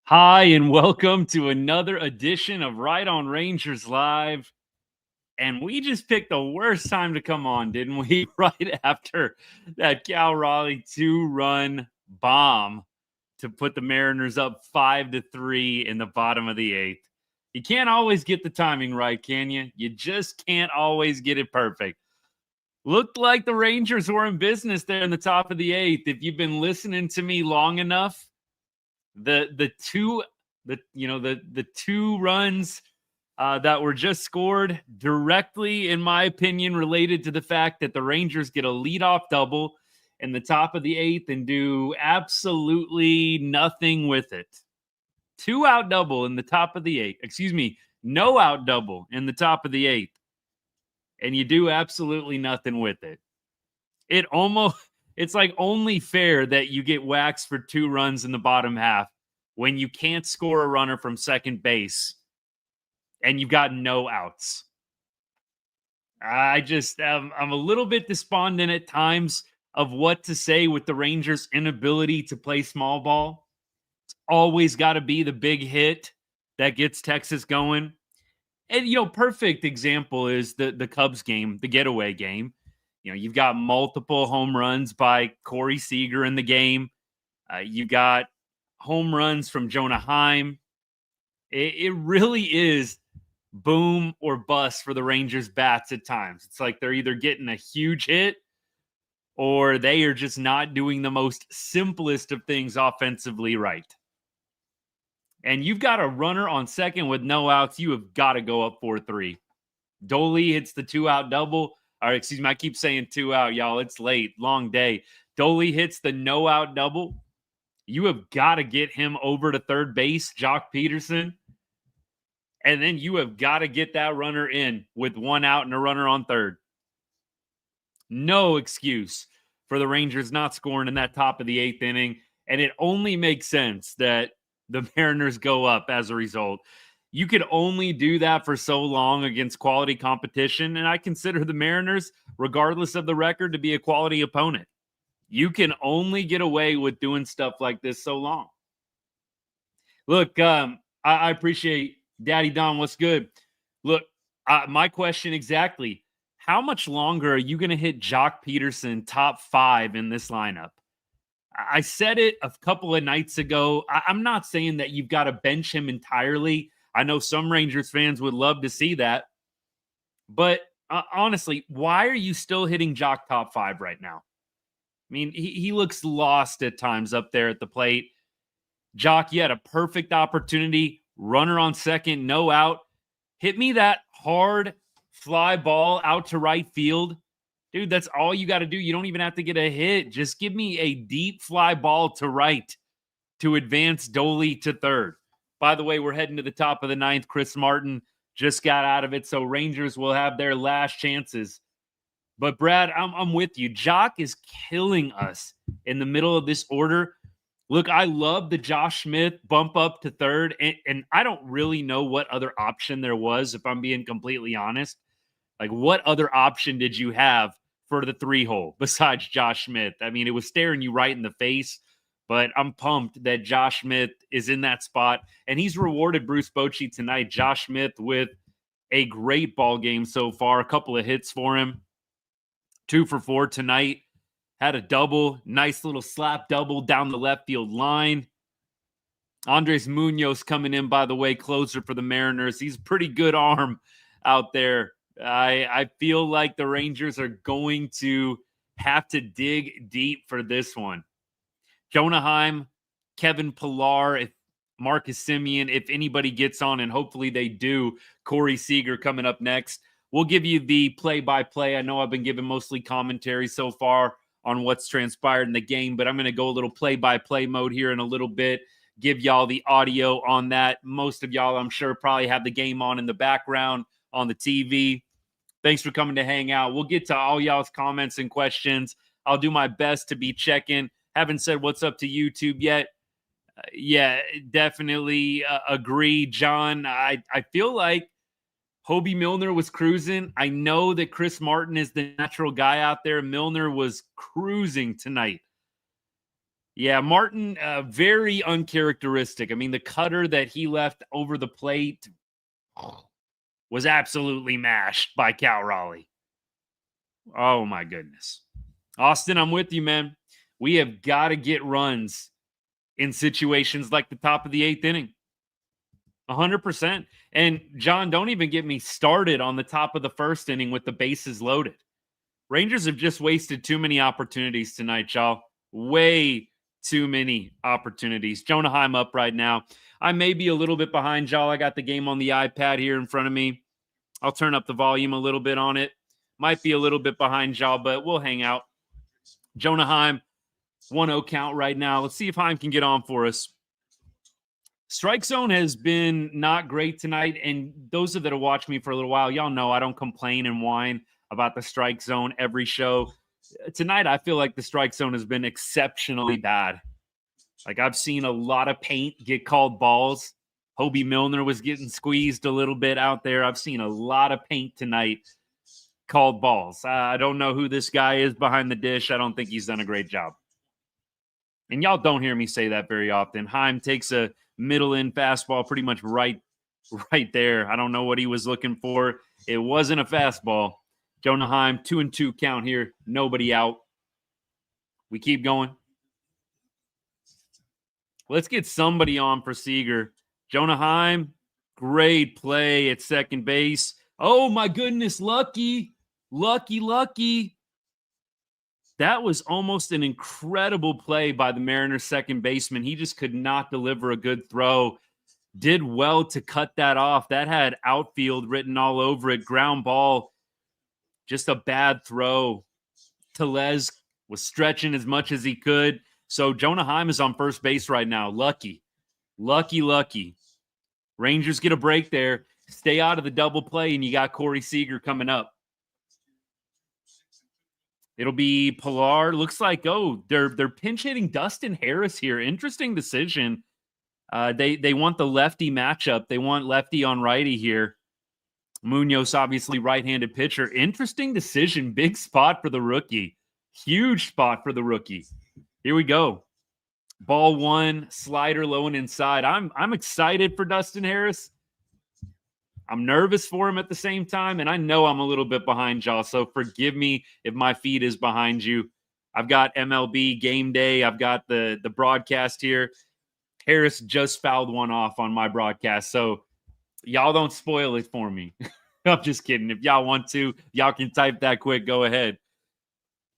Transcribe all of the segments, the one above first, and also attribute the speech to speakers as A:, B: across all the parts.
A: Hi, and welcome to another edition of Right on Rangers Live. And we just picked the worst time to come on, didn't we? Right after that Cal Raleigh 2-run bomb to put the Mariners up 5-3 in the bottom of the eighth. You can't always get the timing right, can you? You just can't always get it perfect. Looked like the Rangers were in business there in the top of the eighth. If you've been listening to me long enough, the two runs that were just scored directly, in my opinion, related to the fact that the Rangers get a leadoff double in the top of the eighth and do absolutely nothing with it. 2-out double in the top of the eighth. Excuse me, no out double in the top of the eighth. And you do absolutely nothing with it. It's like only fair that you get waxed for 2 runs in the bottom half when you can't score a runner from second base and you've got no outs. I'm a little bit despondent at times of what to say with the Rangers' inability to play small ball. It's always got to be the big hit that gets Texas going. And, perfect example is the Cubs game, the getaway game. You've got multiple home runs by Corey Seager in the game. You got home runs from Jonah Heim. It really is boom or bust for the Rangers bats at times. It's like they're either getting a huge hit or they are just not doing the most simplest of things offensively right. And you've got a runner on second with no outs. You have got to go up 4-3. Dolly hits the 2-out double. Or excuse me, I keep saying 2-out, y'all. It's late, long day. Dolly hits the no-out double. You have got to get him over to third base, Jock Peterson. And then you have got to get that runner in with 1 out and a runner on third. No excuse for the Rangers not scoring in that top of the eighth inning. And it only makes sense that the Mariners go up as a result. You could only do that for so long against quality competition. And I consider the Mariners, regardless of the record, to be a quality opponent. You can only get away with doing stuff like this so long. Look, I appreciate Daddy Don. What's good? Look, my question exactly. How much longer are you going to hit Jock Peterson top 5 in this lineup? I said it a couple of nights ago. I'm not saying that you've got to bench him entirely. I know some Rangers fans would love to see that. But honestly, why are you still hitting Jock top 5 right now? I mean, he looks lost at times up there at the plate. Jock, you had a perfect opportunity. Runner on second, no out. Hit me that hard fly ball out to right field. Dude, that's all you got to do. You don't even have to get a hit. Just give me a deep fly ball to right to advance Dolly to third. By the way, we're heading to the top of the ninth. Chris Martin just got out of it, so Rangers will have their last chances. But, Brad, I'm with you. Jock is killing us in the middle of this order. Look, I love the Josh Smith bump up to third, and I don't really know what other option there was, if I'm being completely honest. Like, what other option did you have for the 3-hole besides Josh Smith? I mean, it was staring you right in the face, but I'm pumped that Josh Smith is in that spot, and he's rewarded Bruce Bochy tonight. Josh Smith with a great ball game so far, a couple of hits for him. 2 for 4 tonight. Had a double, nice little slap double down the left field line. Andres Munoz coming in, by the way, closer for the Mariners. He's a pretty good arm out there. I feel like the Rangers are going to have to dig deep for this one. Jonah Heim, Kevin Pillar, if Marcus Semien, if anybody gets on, and hopefully they do, Corey Seager coming up next. We'll give you the play-by-play. I know I've been giving mostly commentary so far on what's transpired in the game, but I'm going to go a little play-by-play mode here in a little bit, give y'all the audio on that. Most of y'all, I'm sure, probably have the game on in the background on the TV. Thanks for coming to hang out. We'll get to all y'all's comments and questions. I'll do my best to be checking. Haven't said what's up to YouTube yet. Yeah, definitely agree, John. I feel like Hobie Milner was cruising. I know that Chris Martin is the natural guy out there. Milner was cruising tonight. Yeah, Martin, very uncharacteristic. I mean, the cutter that he left over the plate was absolutely mashed by Cal Raleigh. Oh, my goodness. Austin, I'm with you, man. We have got to get runs in situations like the top of the eighth inning. 100%. And John, don't even get me started on the top of the first inning with the bases loaded. Rangers have just wasted too many opportunities tonight, y'all. Way too many opportunities. Jonah Heim up right now. I may be a little bit behind, y'all. I got the game on the iPad here in front of me. I'll turn up the volume a little bit on it. Might be a little bit behind, y'all, but we'll hang out. Jonah Heim, 1-0 count right now. Let's see if Heim can get on for us. Strike zone has been not great tonight, and those that have watched me for a little while, y'all know I don't complain and whine about the strike zone every show. Tonight, I feel like the strike zone has been exceptionally bad. Like, I've seen a lot of paint get called balls. Hobie Milner was getting squeezed a little bit out there. I've seen a lot of paint tonight called balls. I don't know who this guy is behind the dish. I don't think he's done a great job. And y'all don't hear me say that very often. Heim takes a middle-in fastball pretty much right there. I don't know what he was looking for. It wasn't a fastball. Jonah Heim, 2-2 count here. Nobody out. We keep going. Let's get somebody on for Seager. Jonah Heim, great play at second base. Oh, my goodness, lucky. That was almost an incredible play by the Mariners second baseman. He just could not deliver a good throw. Did well to cut that off. That had outfield written all over it. Ground ball. Just a bad throw. Tellez was stretching as much as he could. So Jonah Heim is on first base right now. Lucky. Rangers get a break there. Stay out of the double play, and you got Corey Seager coming up. It'll be Pilar. Looks like, they're pinch hitting Dustin Harris here. Interesting decision. They want the lefty matchup. They want lefty on righty here. Munoz, obviously right-handed pitcher. Interesting decision. Big spot for the rookie. Huge spot for the rookie. Here we go. Ball one, slider low and inside. I'm excited for Dustin Harris. I'm nervous for him at the same time, and I know I'm a little bit behind y'all, so forgive me if my feed is behind you. I've got MLB game day. I've got the broadcast here. Harris just fouled one off on my broadcast, so y'all don't spoil it for me. I'm just kidding. If y'all want to, y'all can type that quick. Go ahead.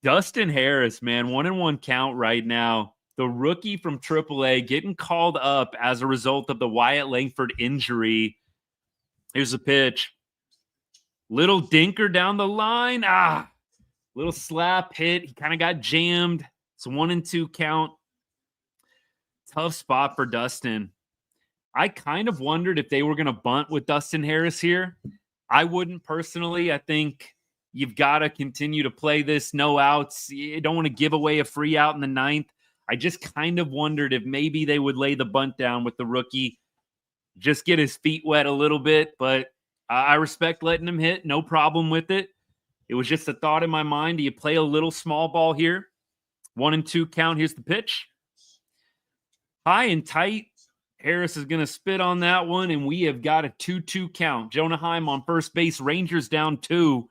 A: Dustin Harris, man, 1-1 count right now. The rookie from AAA getting called up as a result of the Wyatt Langford injury. Here's a pitch. Little dinker down the line. Little slap hit. He kind of got jammed. It's 1-2 count. Tough spot for Dustin. I kind of wondered if they were going to bunt with Dustin Harris here. I wouldn't personally. I think you've got to continue to play this. No outs. You don't want to give away a free out in the ninth. I just kind of wondered if maybe they would lay the bunt down with the rookie. Just get his feet wet a little bit, but I respect letting him hit. No problem with it. It was just a thought in my mind. Do you play a little small ball here? 1-2 count. Here's the pitch. High and tight. Harris is going to spit on that one, and we have got a 2-2 count. Jonah Heim on first base. Rangers down 2.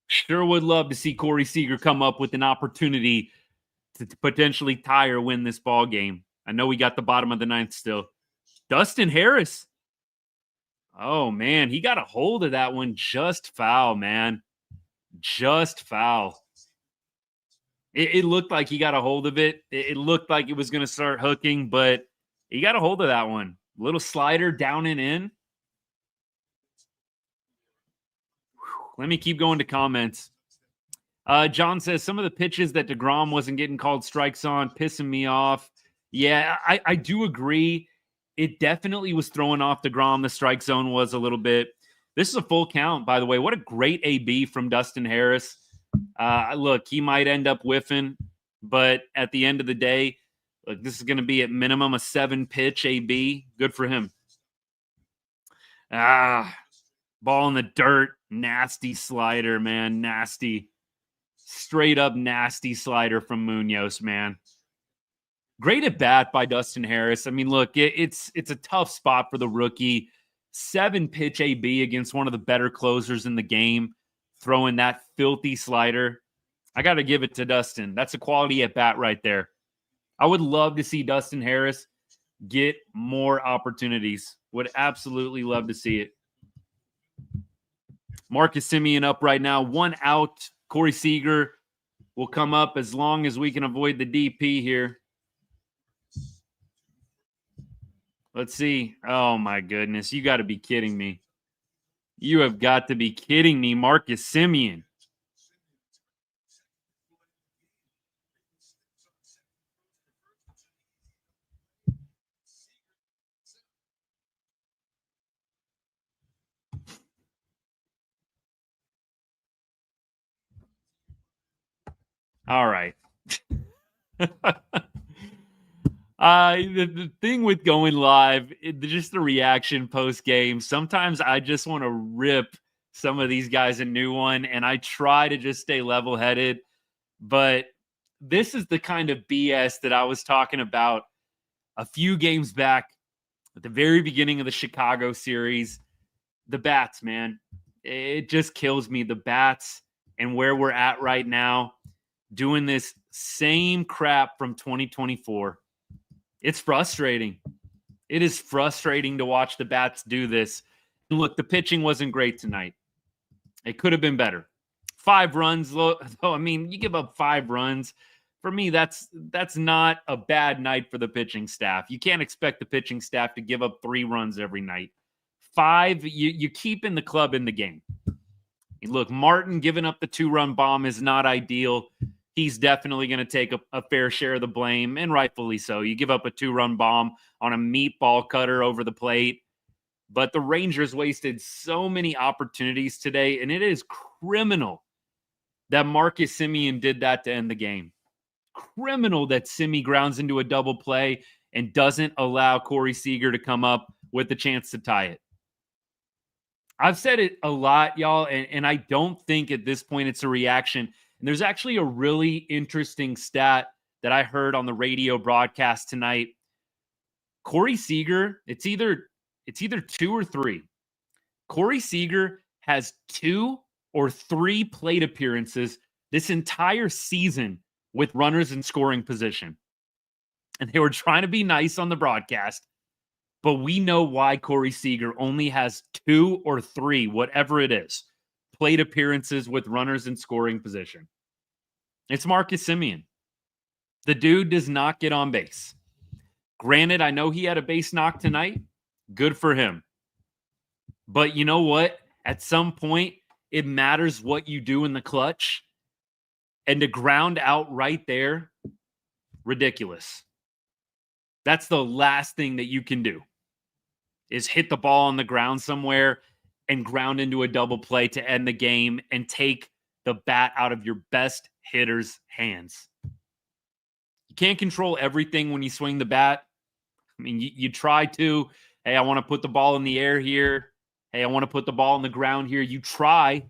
A: Sure would love to see Corey Seager come up with an opportunity to potentially tie or win this ball game. I know we got the bottom of the ninth still. Dustin Harris. Oh, man. He got a hold of that one. Just foul, man. Just foul. It looked like he got a hold of it. It looked like it was going to start hooking, but he got a hold of that one. Little slider down and in. Let me keep going to comments. John says, some of the pitches that deGrom wasn't getting called strikes on, pissing me off. Yeah, I do agree. It definitely was throwing off deGrom. The strike zone was a little bit. This is a full count, by the way. What a great AB from Dustin Harris. Look, he might end up whiffing, but at the end of the day, look, this is going to be at minimum a 7-pitch AB. Good for him. Ball in the dirt. Nasty slider, man. Nasty. Straight up nasty slider from Munoz, man. Great at bat by Dustin Harris. I mean, look, it's a tough spot for the rookie. 7-pitch AB against one of the better closers in the game, throwing that filthy slider. I got to give it to Dustin. That's a quality at bat right there. I would love to see Dustin Harris get more opportunities. Would absolutely love to see it. Marcus Semien up right now, 1 out. Corey Seager will come up as long as we can avoid the DP here. Let's see. Oh, my goodness. You got to be kidding me. You have got to be kidding me, Marcus Semien. All right. The thing with going live, just the reaction post game, sometimes I just want to rip some of these guys a new one, and I try to just stay level headed. But this is the kind of BS that I was talking about a few games back at the very beginning of the Chicago series. The bats, man, it just kills me. The bats and where we're at right now, doing this same crap from 2024. It's frustrating. It is frustrating to watch the bats do this. And look, the pitching wasn't great tonight. It could have been better. 5 runs, though. I mean, you give up 5 runs. For me, that's not a bad night for the pitching staff. You can't expect the pitching staff to give up 3 runs every night. 5, you keep in the club in the game. Look, Martin giving up the 2-run bomb is not ideal. He's definitely going to take a fair share of the blame, and rightfully so. You give up a 2-run bomb on a meatball cutter over the plate. But the Rangers wasted so many opportunities today, and it is criminal that Marcus Semien did that to end the game. Criminal that Simi grounds into a double play and doesn't allow Corey Seager to come up with the chance to tie it. I've said it a lot, y'all, and I don't think at this point it's a reaction. And there's actually a really interesting stat that I heard on the radio broadcast tonight. Corey Seager, it's either 2 or 3. Corey Seager has 2 or 3 plate appearances this entire season with runners in scoring position. And they were trying to be nice on the broadcast, but we know why Corey Seager only has 2 or 3, whatever it is, plate appearances with runners in scoring position. It's Marcus Semien. The dude does not get on base. Granted, I know he had a base knock tonight. Good for him. But you know what? At some point, it matters what you do in the clutch. And to ground out right there, ridiculous. That's the last thing that you can do, is hit the ball on the ground somewhere and ground into a double play to end the game and take the bat out of your best hitter's hands. You can't control everything when you swing the bat. I mean, you try to. Hey, I want to put the ball in the air here. Hey, I want to put the ball on the ground here. You try.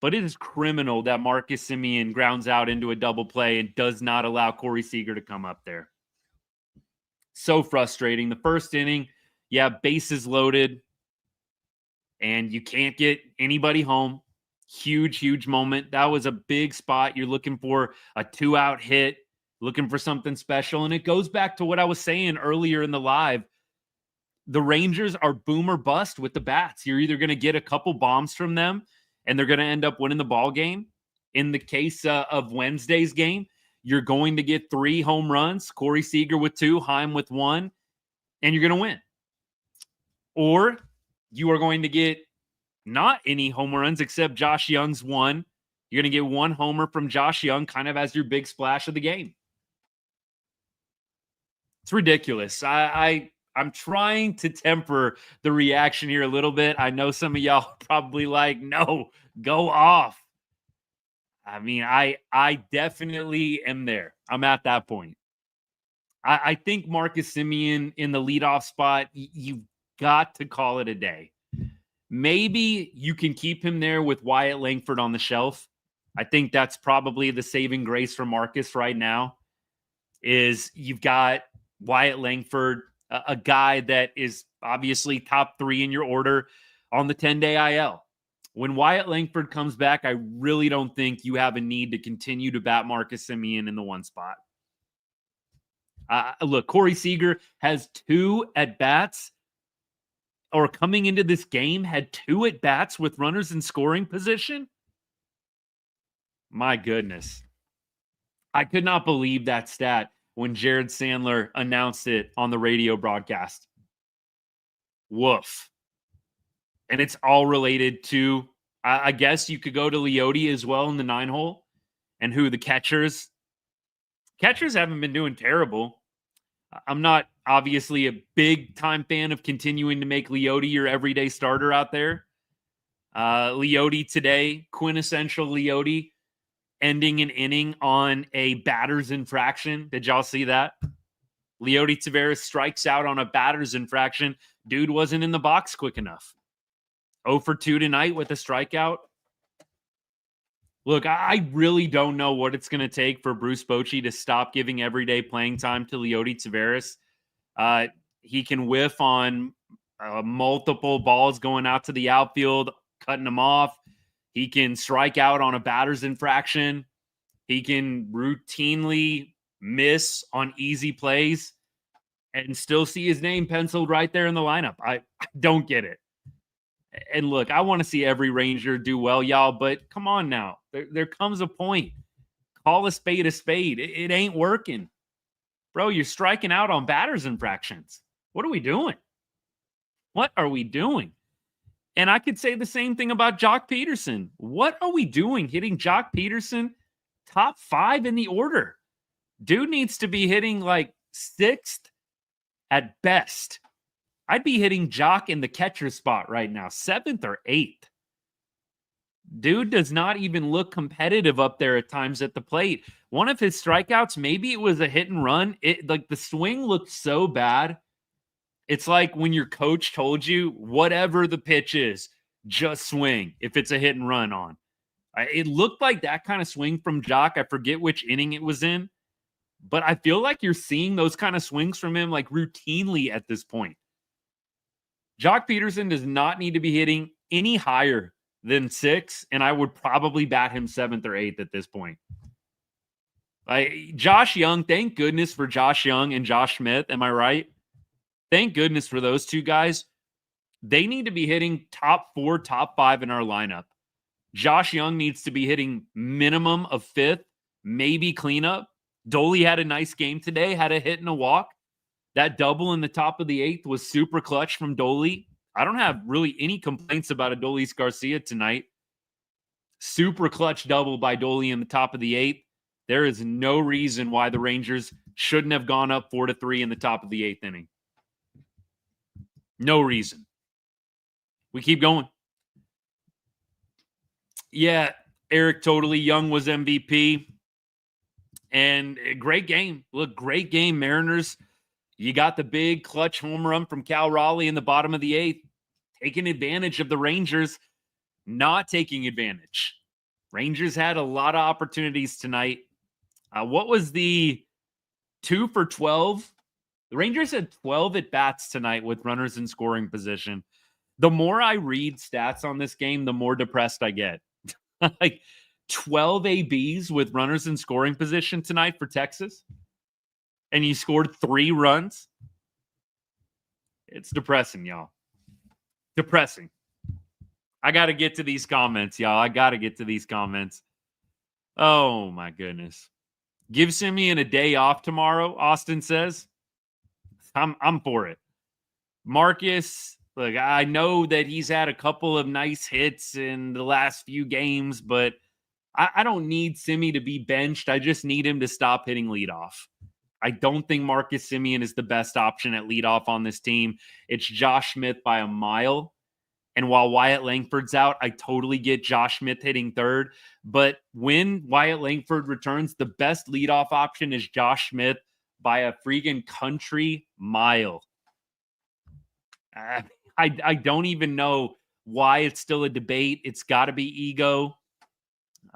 A: But it is criminal that Marcus Semien grounds out into a double play and does not allow Corey Seager to come up there. So frustrating. The first inning, bases loaded, and you can't get anybody home. Huge, huge moment. That was a big spot. You're looking for a 2-out hit, looking for something special. And it goes back to what I was saying earlier in the live. The Rangers are boom or bust with the bats. You're either going to get a couple bombs from them, and they're going to end up winning the ball game. In the case of Wednesday's game, you're going to get 3 home runs, Corey Seager with 2, Heim with 1, and you're going to win. Or you are going to get not any home runs except Josh Jung's 1. You're going to get 1 homer from Josh Jung kind of as your big splash of the game. It's ridiculous. I'm trying to temper the reaction here a little bit. I know some of y'all probably like, no, go off. I mean, I definitely am there. I'm at that point. I think Marcus Semien in the leadoff spot, you've got to call it a day. Maybe you can keep him there with Wyatt Langford on the shelf. I think that's probably the saving grace for Marcus right now. is you've got Wyatt Langford, a guy that is obviously top 3 in your order on the 10-day IL. When Wyatt Langford comes back, I really don't think you have a need to continue to bat Marcus Semien in the 1 spot. Look, Corey Seager has 2 at-bats, or coming into this game, had 2 at-bats with runners in scoring position. My goodness. I could not believe that stat when Jared Sandler announced it on the radio broadcast. Woof. And it's all related to, I guess you could go to Leote as well in the 9-hole, and who the catchers haven't been doing terrible. I'm not obviously a big time fan of continuing to make Leote your everyday starter out there. Leote today, quintessential Leote, ending an inning on a batter's infraction. Did y'all see that? Leote Taveras strikes out on a batter's infraction. Dude wasn't in the box quick enough. 0 for 2 tonight with a strikeout. Look, I really don't know what it's going to take for Bruce Bochy to stop giving everyday playing time to Leote Taveras. He can whiff on multiple balls going out to the outfield, cutting them off. He can strike out on a batter's infraction. He can routinely miss on easy plays and still see his name penciled right there in the lineup. I don't get it. And look, I want to see every Ranger do well, y'all, but come on now. There comes a point. Call a spade a spade. It ain't working. Bro, you're striking out on batter's infractions. What are we doing? What are we doing? And I could say the same thing about Jock Peterson. What are we doing hitting Jock Peterson top 5 in the order? Dude needs to be hitting like 6th at best. I'd be hitting Jock in the catcher spot right now, 7th or 8th. Dude does not even look competitive up there at times at the plate. One of his strikeouts, maybe it was a hit and run. Like the swing looked so bad. It's like when your coach told you, whatever the pitch is, just swing if it's a hit and run on. It looked like that kind of swing from Jock. I forget which inning it was in, but I feel like you're seeing those kind of swings from him like routinely at this point. Jock Peterson does not need to be hitting any higher than 6, and I would probably bat him 7th or 8th at this point. Josh Jung, thank goodness for Josh Jung and Josh Smith. Am I right? Thank goodness for those 2 guys. They need to be hitting top 4, top 5 in our lineup. Josh Jung needs to be hitting minimum of 5th, maybe cleanup. Dolly had a nice game today, had a hit and a walk. That double in the top of the 8th was super clutch from Dolly. I don't have really any complaints about Adolis Garcia tonight. Super clutch double by Dolly in the top of the 8th. There is no reason why the Rangers shouldn't have gone up 4-3 in the top of the 8th inning. No reason. We keep going. Yeah, Eric, totally. Jung was MVP. And a great game. Look, great game, Mariners. You got the big clutch home run from Cal Raleigh in the bottom of the 8th, taking advantage of the Rangers not taking advantage. Rangers had a lot of opportunities tonight. What was the 2 for 12? The Rangers had 12 at-bats tonight with runners in scoring position. The more I read stats on this game, the more depressed I get. Like 12 ABs with runners in scoring position tonight for Texas. And you scored 3 runs. It's depressing, y'all. Depressing. I got to get to these comments, y'all. I got to get to these comments. Oh, my goodness. Give Semien a day off tomorrow, Austin says. I'm for it. Marcus, look, I know that he's had a couple of nice hits in the last few games, but I don't need Semien to be benched. I just need him to stop hitting leadoff. I don't think Marcus Semien is the best option at leadoff on this team. It's Josh Smith by a mile. And while Wyatt Langford's out, I totally get Josh Smith hitting 3rd. But when Wyatt Langford returns, the best leadoff option is Josh Smith by a freaking country mile. I don't even know why it's still a debate. It's got to be ego.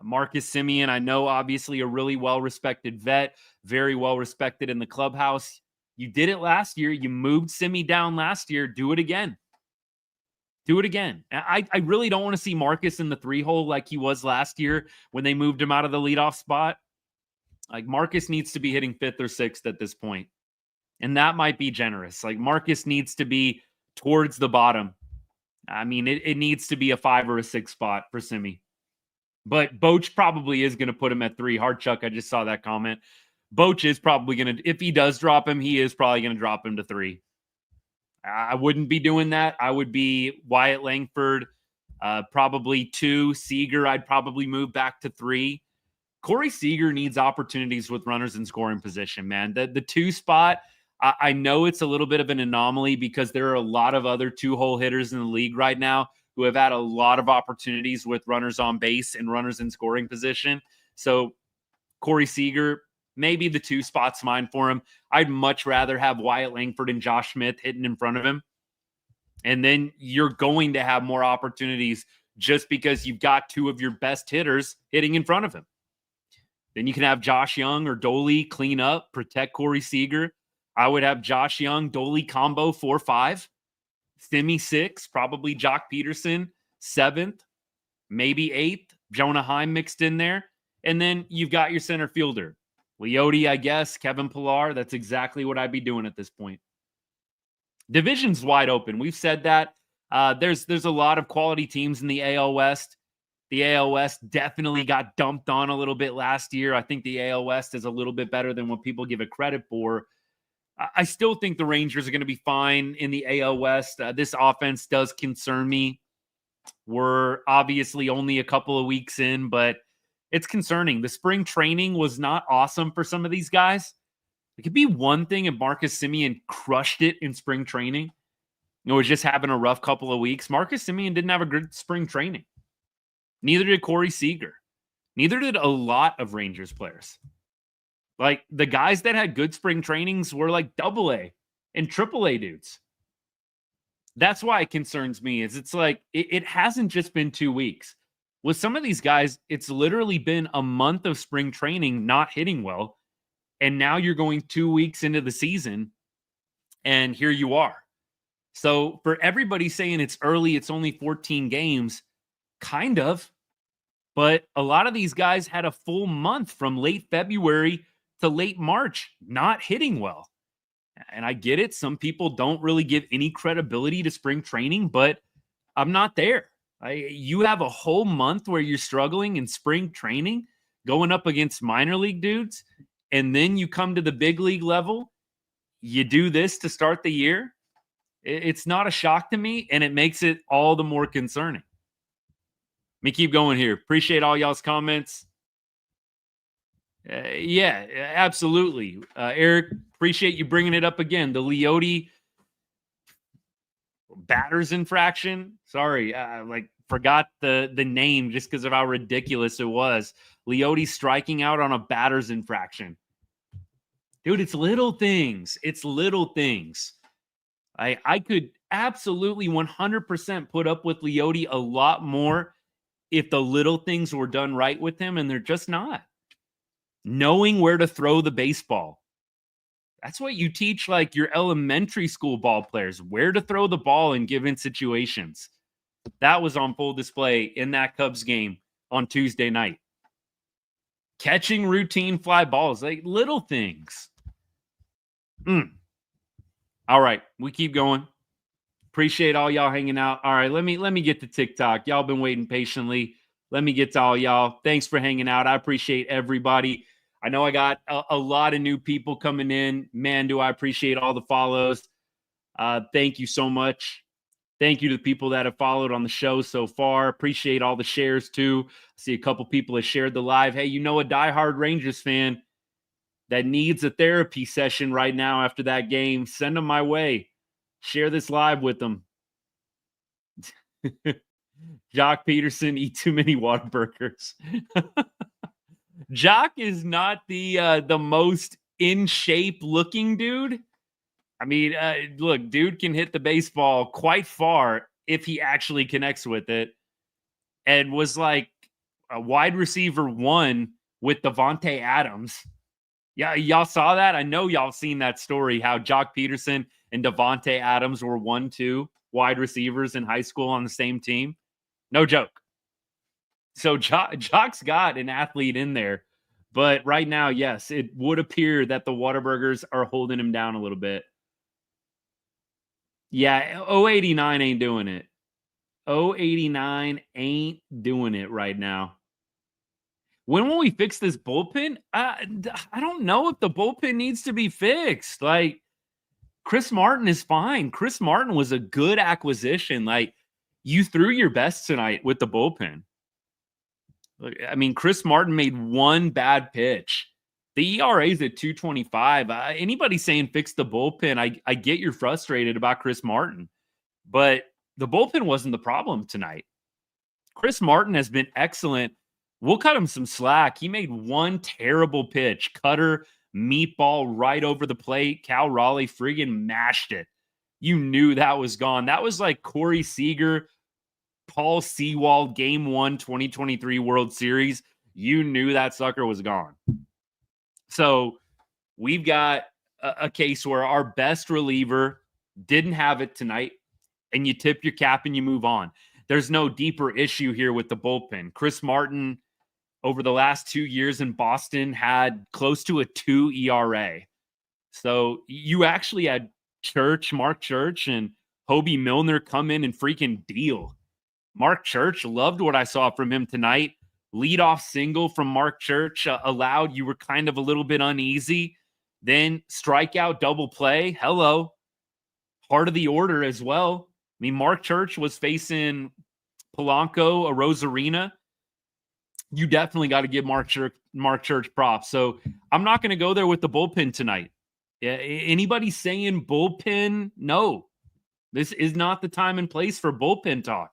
A: Marcus Semien, I know, obviously a really well-respected vet, very well-respected in the clubhouse. You did it last year. You moved Semi down last year. Do it again. Do it again. I really don't want to see Marcus in the 3-hole like he was last year when they moved him out of the leadoff spot. Like, Marcus needs to be hitting 5th or 6th at this point. And that might be generous. Like, Marcus needs to be towards the bottom. I mean, it needs to be a 5 or a 6 spot for Simi. But Boch probably is going to put him at 3. Hard Chuck, I just saw that comment. Boch is probably going to, if he does drop him, he is probably going to drop him to 3. I wouldn't be doing that. I would be Wyatt Langford, probably 2. Seager, I'd probably move back to 3. Corey Seager needs opportunities with runners in scoring position, man. The 2 spot, I know it's a little bit of an anomaly because there are a lot of other 2-hole hitters in the league right now who have had a lot of opportunities with runners on base and runners in scoring position. So Corey Seager, maybe the 2 spot's mine for him. I'd much rather have Wyatt Langford and Josh Smith hitting in front of him. And then you're going to have more opportunities just because you've got 2 of your best hitters hitting in front of him. Then you can have Josh Jung or Doley clean up, protect Corey Seager. I would have Josh Jung, Doley combo 4-5. Simi 6, probably Jock Peterson 7th, maybe 8th. Jonah Heim mixed in there. And then you've got your center fielder. Leote, I guess, Kevin Pillar. That's exactly what I'd be doing at this point. Division's wide open. We've said that. There's a lot of quality teams in the AL West. The AL West definitely got dumped on a little bit last year. I think the AL West is a little bit better than what people give it credit for. I still think the Rangers are going to be fine in the AL West. This offense does concern me. We're obviously only a couple of weeks in, but it's concerning. The spring training was not awesome for some of these guys. It could be one thing if Marcus Semien crushed it in spring training. Was just having a rough couple of weeks. Marcus Semien didn't have a good spring training. Neither did Corey Seager. Neither did a lot of Rangers players. Like, the guys that had good spring trainings were like AA and AAA dudes. That's why it concerns me. It's like, it hasn't just been 2 weeks. With some of these guys, it's literally been a month of spring training not hitting well. And now you're going 2 weeks into the season, and here you are. So for everybody saying it's early, it's only 14 games, kind of. But a lot of these guys had a full month from late February to late March not hitting well. And I get it. Some people don't really give any credibility to spring training, but I'm not there. You have a whole month where you're struggling in spring training, going up against minor league dudes, and then you come to the big league level. You do this to start the year. It's not a shock to me, and it makes it all the more concerning. Let me keep going here. Appreciate all y'all's comments. Yeah, absolutely. Eric, appreciate you bringing it up again. The Leote batters infraction. Sorry, forgot the name just because of how ridiculous it was. Leote striking out on a batter's infraction. Dude, it's little things. It's little things. I could absolutely 100% put up with Leote a lot more if the little things were done right with him, and they're just not. Knowing where to throw the baseball. That's what you teach like your elementary school ball players, where to throw the ball in given situations. That was on full display in that Cubs game on Tuesday night. Catching routine fly balls, like little things. All right, we keep going. Appreciate all y'all hanging out. All right, let me get to TikTok. Y'all been waiting patiently. Let me get to all y'all. Thanks for hanging out. I appreciate everybody. I know I got a lot of new people coming in. Man, do I appreciate all the follows. Thank you so much. Thank you to the people that have followed on the show so far. Appreciate all the shares, too. I see a couple people have shared the live. Hey, you know a diehard Rangers fan that needs a therapy session right now after that game, send them my way. Share this live with them. Jock Peterson, eat too many Whataburgers. Jock is not the most in shape looking dude. I mean, look, dude can hit the baseball quite far if he actually connects with it. And was like, a wide receiver 1 with Devontae Adams. Yeah, y'all saw that? I know y'all seen that story, how Jock Peterson and Devontae Adams were 1-2 wide receivers in high school on the same team. No joke. So Jock's got an athlete in there. But right now, yes, it would appear that the Whataburgers are holding him down a little bit. Yeah, 089 ain't doing it. 089 ain't doing it right now. When will we fix this bullpen? I don't know if the bullpen needs to be fixed. Like, Chris Martin is fine. Chris Martin was a good acquisition. Like, you threw your best tonight with the bullpen. I mean, Chris Martin made one bad pitch. The ERA is at 2.25. Anybody saying fix the bullpen, I get you're frustrated about Chris Martin, but the bullpen wasn't the problem tonight. Chris Martin has been excellent. We'll cut him some slack. He made one terrible pitch, cutter, meatball right over the plate. Cal Raleigh friggin' mashed it. You knew that was gone. That was like Corey Seager, Paul Sewald, Game 1, 2023 World Series. You knew that sucker was gone. So we've got a case where our best reliever didn't have it tonight, and you tip your cap and you move on. There's no deeper issue here with the bullpen. Chris Martin, over the last 2 years in Boston, had close to a 2 ERA. So you actually had Mark Church, and Hobie Milner come in and freaking deal. Mark Church, loved what I saw from him tonight. Leadoff single from Mark Church allowed, you were kind of a little bit uneasy. Then strikeout, double play. Hello. Part of the order as well. I mean, Mark Church was facing Polanco, a Rosarina. You definitely got to give Mark Church props. So I'm not going to go there with the bullpen tonight. Anybody saying bullpen? No. This is not the time and place for bullpen talk.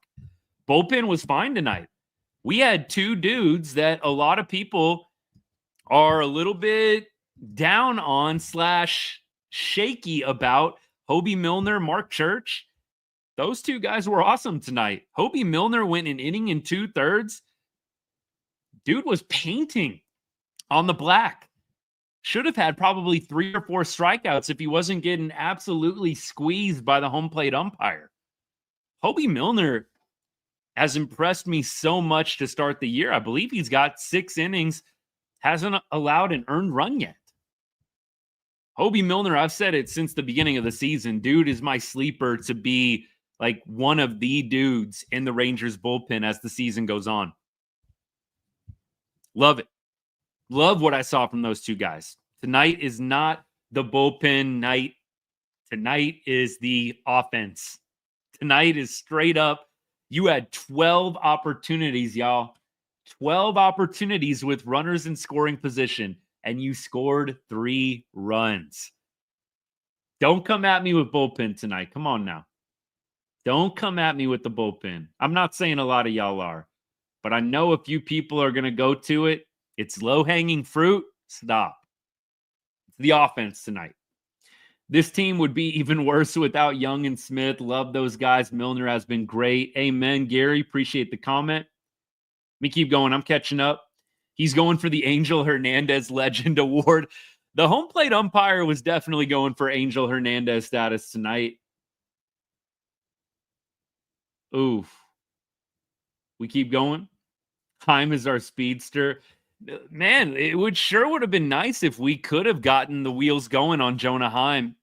A: Bullpen was fine tonight. We had two dudes that a lot of people are a little bit down on / shaky about. Hobie Milner, Mark Church. Those two guys were awesome tonight. Hobie Milner went an inning and 2/3. Dude was painting on the black. Should have had probably 3 or 4 strikeouts if he wasn't getting absolutely squeezed by the home plate umpire. Hobie Milner has impressed me so much to start the year. I believe he's got 6 innings, hasn't allowed an earned run yet. Hobie Milner, I've said it since the beginning of the season. Dude is my sleeper to be like one of the dudes in the Rangers bullpen as the season goes on. Love it. Love what I saw from those two guys. Tonight is not the bullpen night. Tonight is the offense. Tonight is straight up. You had 12 opportunities, y'all. 12 opportunities with runners in scoring position, and you scored 3 runs. Don't come at me with bullpen tonight. Come on now. Don't come at me with the bullpen. I'm not saying a lot of y'all are, but I know a few people are going to go to it. It's low-hanging fruit. Stop. It's the offense tonight. This team would be even worse without Jung and Smith. Love those guys. Milner has been great. Amen, Gary. Appreciate the comment. Let me keep going. I'm catching up. He's going for the Angel Hernandez Legend Award. The home plate umpire was definitely going for Angel Hernandez status tonight. Oof. We keep going. Time is our speedster. Man, it would have been nice if we could have gotten the wheels going on Jonah Heim.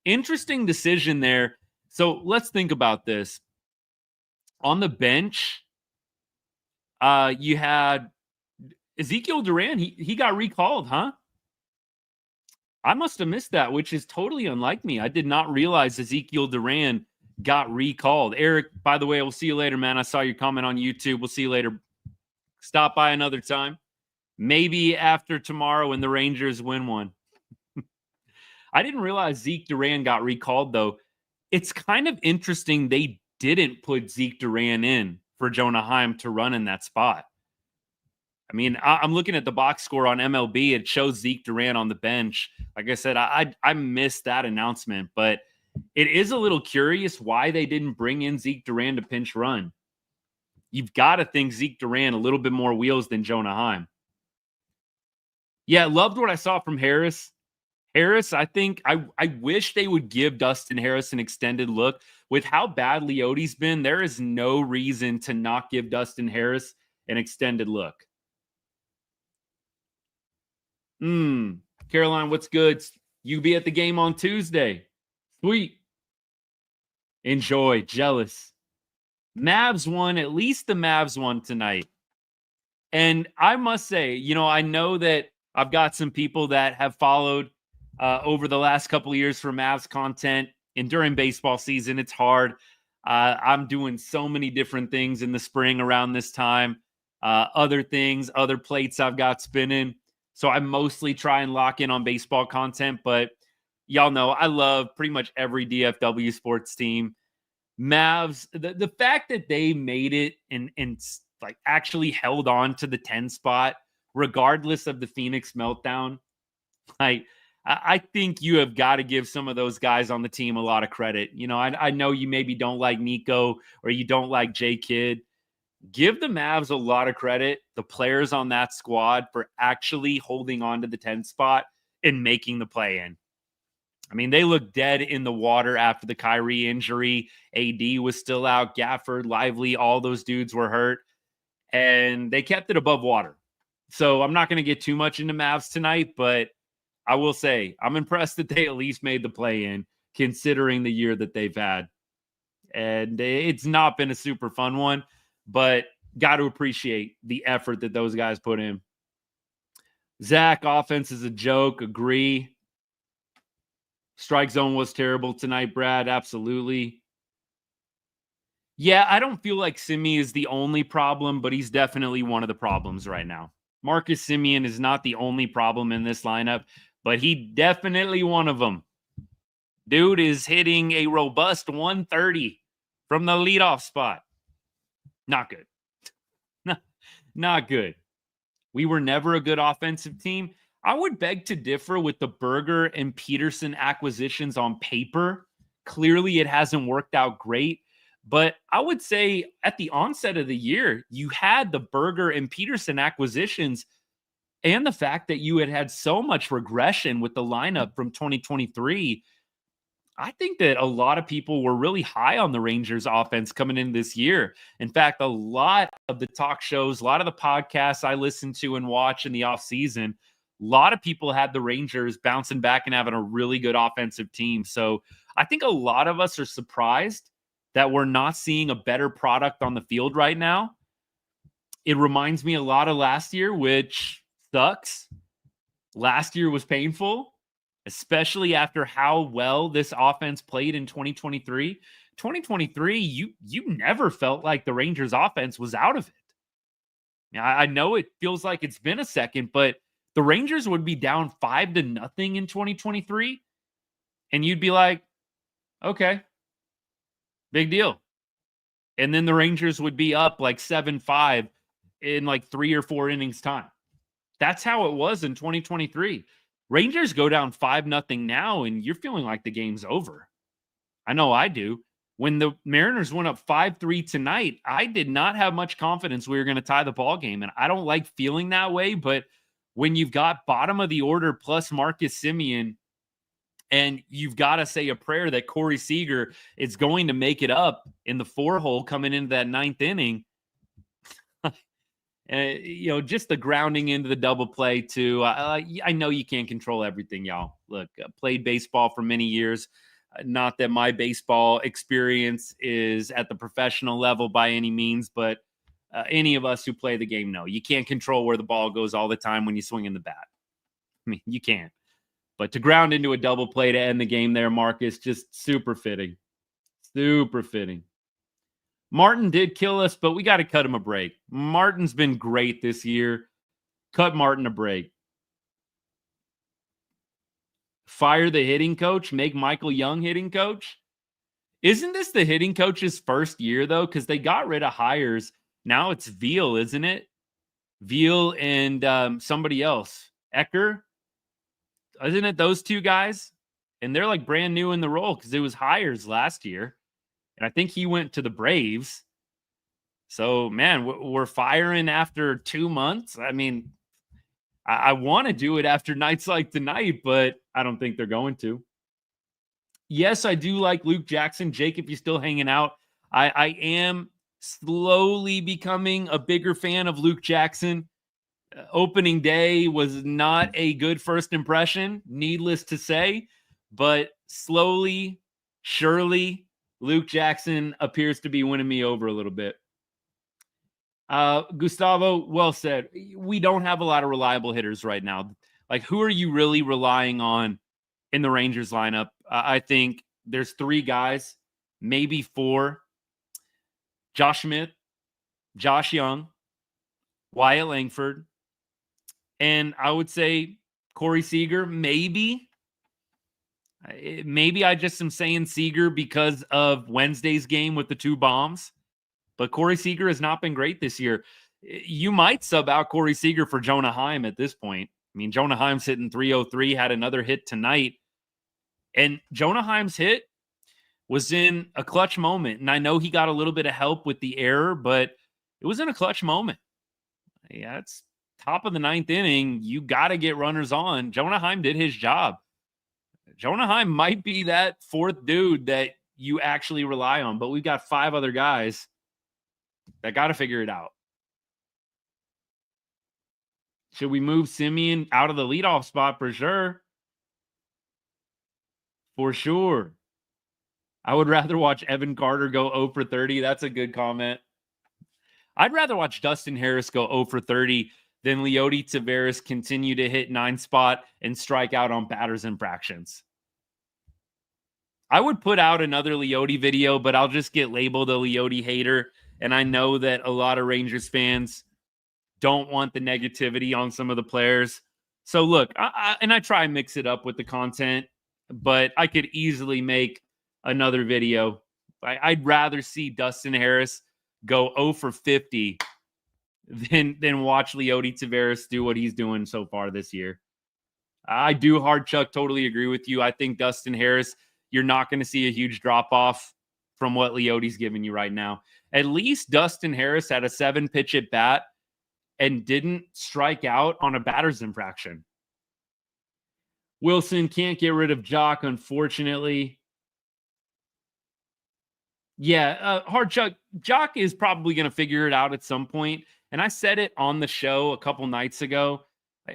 A: Interesting decision there. So let's think about this. On the bench, you had Ezekiel Duran. He got recalled, huh? I must have missed that, which is totally unlike me. I did not realize Ezekiel Duran got recalled. Eric, by the way, we'll see you later, man. I saw your comment on YouTube. We'll see you later. Stop by another time. Maybe after tomorrow when the Rangers win one. I didn't realize Zeke Duran got recalled, though. It's kind of interesting they didn't put Zeke Duran in for Jonah Heim to run in that spot. I mean, I'm looking at the box score on MLB. It shows Zeke Duran on the bench. Like I said, I missed that announcement, but it is a little curious why they didn't bring in Zeke Duran to pinch run. you've got to think Zeke Duran a little bit more wheels than Jonah Heim. Yeah, loved what I saw from Harris. Harris, I think I wish they would give Dustin Harris an extended look. With how bad Leote's been, there is no reason to not give Dustin Harris an extended look. Caroline, what's good? You be at the game on Tuesday. Sweet. Enjoy. Jealous. Mavs won. At least the Mavs won tonight. And I must say, I know that I've got some people that have followed over the last couple of years for Mavs content. And during baseball season, it's hard. I'm doing so many different things in the spring around this time. Other things, other plates I've got spinning. So I mostly try and lock in on baseball content. But y'all know I love pretty much every DFW sports team. Mavs, the fact that they made it and like actually held on to the 10 spot, regardless of the Phoenix meltdown, I think you have got to give some of those guys on the team a lot of credit. I know you maybe don't like Nico or you don't like J Kidd. Give the Mavs a lot of credit, the players on that squad, for actually holding on to the 10 spot and making the play in. I mean, they looked dead in the water after the Kyrie injury. AD was still out. Gafford, Lively, all those dudes were hurt. And they kept it above water. So I'm not going to get too much into Mavs tonight, but I will say I'm impressed that they at least made the play in, considering the year that they've had. And it's not been a super fun one, but got to appreciate the effort that those guys put in. Zach, offense is a joke. Agree. Strike zone was terrible tonight, Brad. Absolutely. Yeah, I don't feel like Simi is the only problem, but he's definitely one of the problems right now. Marcus Semien is not the only problem in this lineup, but he definitely one of them. Dude is hitting a robust 130 from the leadoff spot. Not good. Not good. We were never a good offensive team. I would beg to differ with the Berger and Peterson acquisitions on paper. Clearly, it hasn't worked out great. But I would say at the onset of the year, you had the Berger and Peterson acquisitions and the fact that you had so much regression with the lineup from 2023. I think that a lot of people were really high on the Rangers offense coming in this year. In fact, a lot of the talk shows, a lot of the podcasts I listen to and watch in the offseason, a lot of people had the Rangers bouncing back and having a really good offensive team. So I think a lot of us are surprised that we're not seeing a better product on the field right now. It reminds me a lot of last year, which sucks. Last year was painful, especially after how well this offense played in 2023. 2023, you never felt like the Rangers offense was out of it. Now, I know it feels like it's been a second, but the Rangers would be down 5-0 in 2023, and you'd be like, okay, big deal. And then the Rangers would be up like 7-5 in like 3 or 4 innings time. That's how it was in 2023. Rangers go down 5-0 now, and you're feeling like the game's over. I know I do. When the Mariners went up 5-3 tonight, I did not have much confidence we were going to tie the ball game, and I don't like feeling that way, but when you've got bottom of the order plus Marcus Semien, and you've got to say a prayer that Corey Seager is going to make it up in the 4-hole coming into that 9th inning, just the grounding into the double play too. I know you can't control everything, y'all. Look, played baseball for many years. Not that my baseball experience is at the professional level by any means, but any of us who play the game know you can't control where the ball goes all the time when you swing in the bat. I mean, you can't. But to ground into a double play to end the game there, Marcus, just super fitting. Super fitting. Martin did kill us, but we got to cut him a break. Martin's been great this year. Cut Martin a break. Fire the hitting coach, make Michael Jung hitting coach. Isn't this the hitting coach's first year, though? Because they got rid of hires. Now it's Veal, isn't it? Veal and somebody else. Ecker? Isn't it those two guys? And they're like brand new in the role because it was hires last year. And I think he went to the Braves. So, man, we're firing after 2 months. I mean, I want to do it after nights like tonight, but I don't think they're going to. Yes, I do like Luke Jackson. Jake, if you're still hanging out, I am slowly becoming a bigger fan of Luke Jackson. Opening day was not a good first impression, needless to say, but slowly, surely, Luke Jackson appears to be winning me over a little bit. Gustavo, well said. We don't have a lot of reliable hitters right now. Like, who are you really relying on in the Rangers lineup? I think there's 3 guys, maybe 4. Josh Smith, Josh Jung, Wyatt Langford, and I would say Corey Seager, maybe. Maybe I just am saying Seager because of Wednesday's game with the 2 bombs. But Corey Seager has not been great this year. You might sub out Corey Seager for Jonah Heim at this point. I mean, Jonah Heim's hitting 303, had another hit tonight. And Jonah Heim's hit was in a clutch moment. And I know he got a little bit of help with the error, but it was in a clutch moment. Yeah, it's top of the 9th inning. You got to get runners on. Jonah Heim did his job. Jonah Heim might be that 4th dude that you actually rely on, but we've got 5 other guys that got to figure it out. Should we move Simeon out of the leadoff spot? For sure. For sure. I would rather watch Evan Carter go 0 for 30. That's a good comment. I'd rather watch Dustin Harris go 0 for 30 than Leody Taveras continue to hit 9 spot and strike out on batters and fractions. I would put out another Leody video, but I'll just get labeled a Leody hater. And I know that a lot of Rangers fans don't want the negativity on some of the players. So look, I try and mix it up with the content, but I could easily make another video. I'd rather see Dustin Harris go 0 for 50 than watch Leody Taveras do what he's doing so far this year. I do, Hard Chuck, totally agree with you. I think Dustin Harris, you're not going to see a huge drop-off from what Leody's giving you right now. At least Dustin Harris had a 7-pitch at bat and didn't strike out on a batter's infraction. Wilson can't get rid of Jock, unfortunately. Yeah, Hard Chuck, Jock is probably going to figure it out at some point. And I said it on the show a couple nights ago.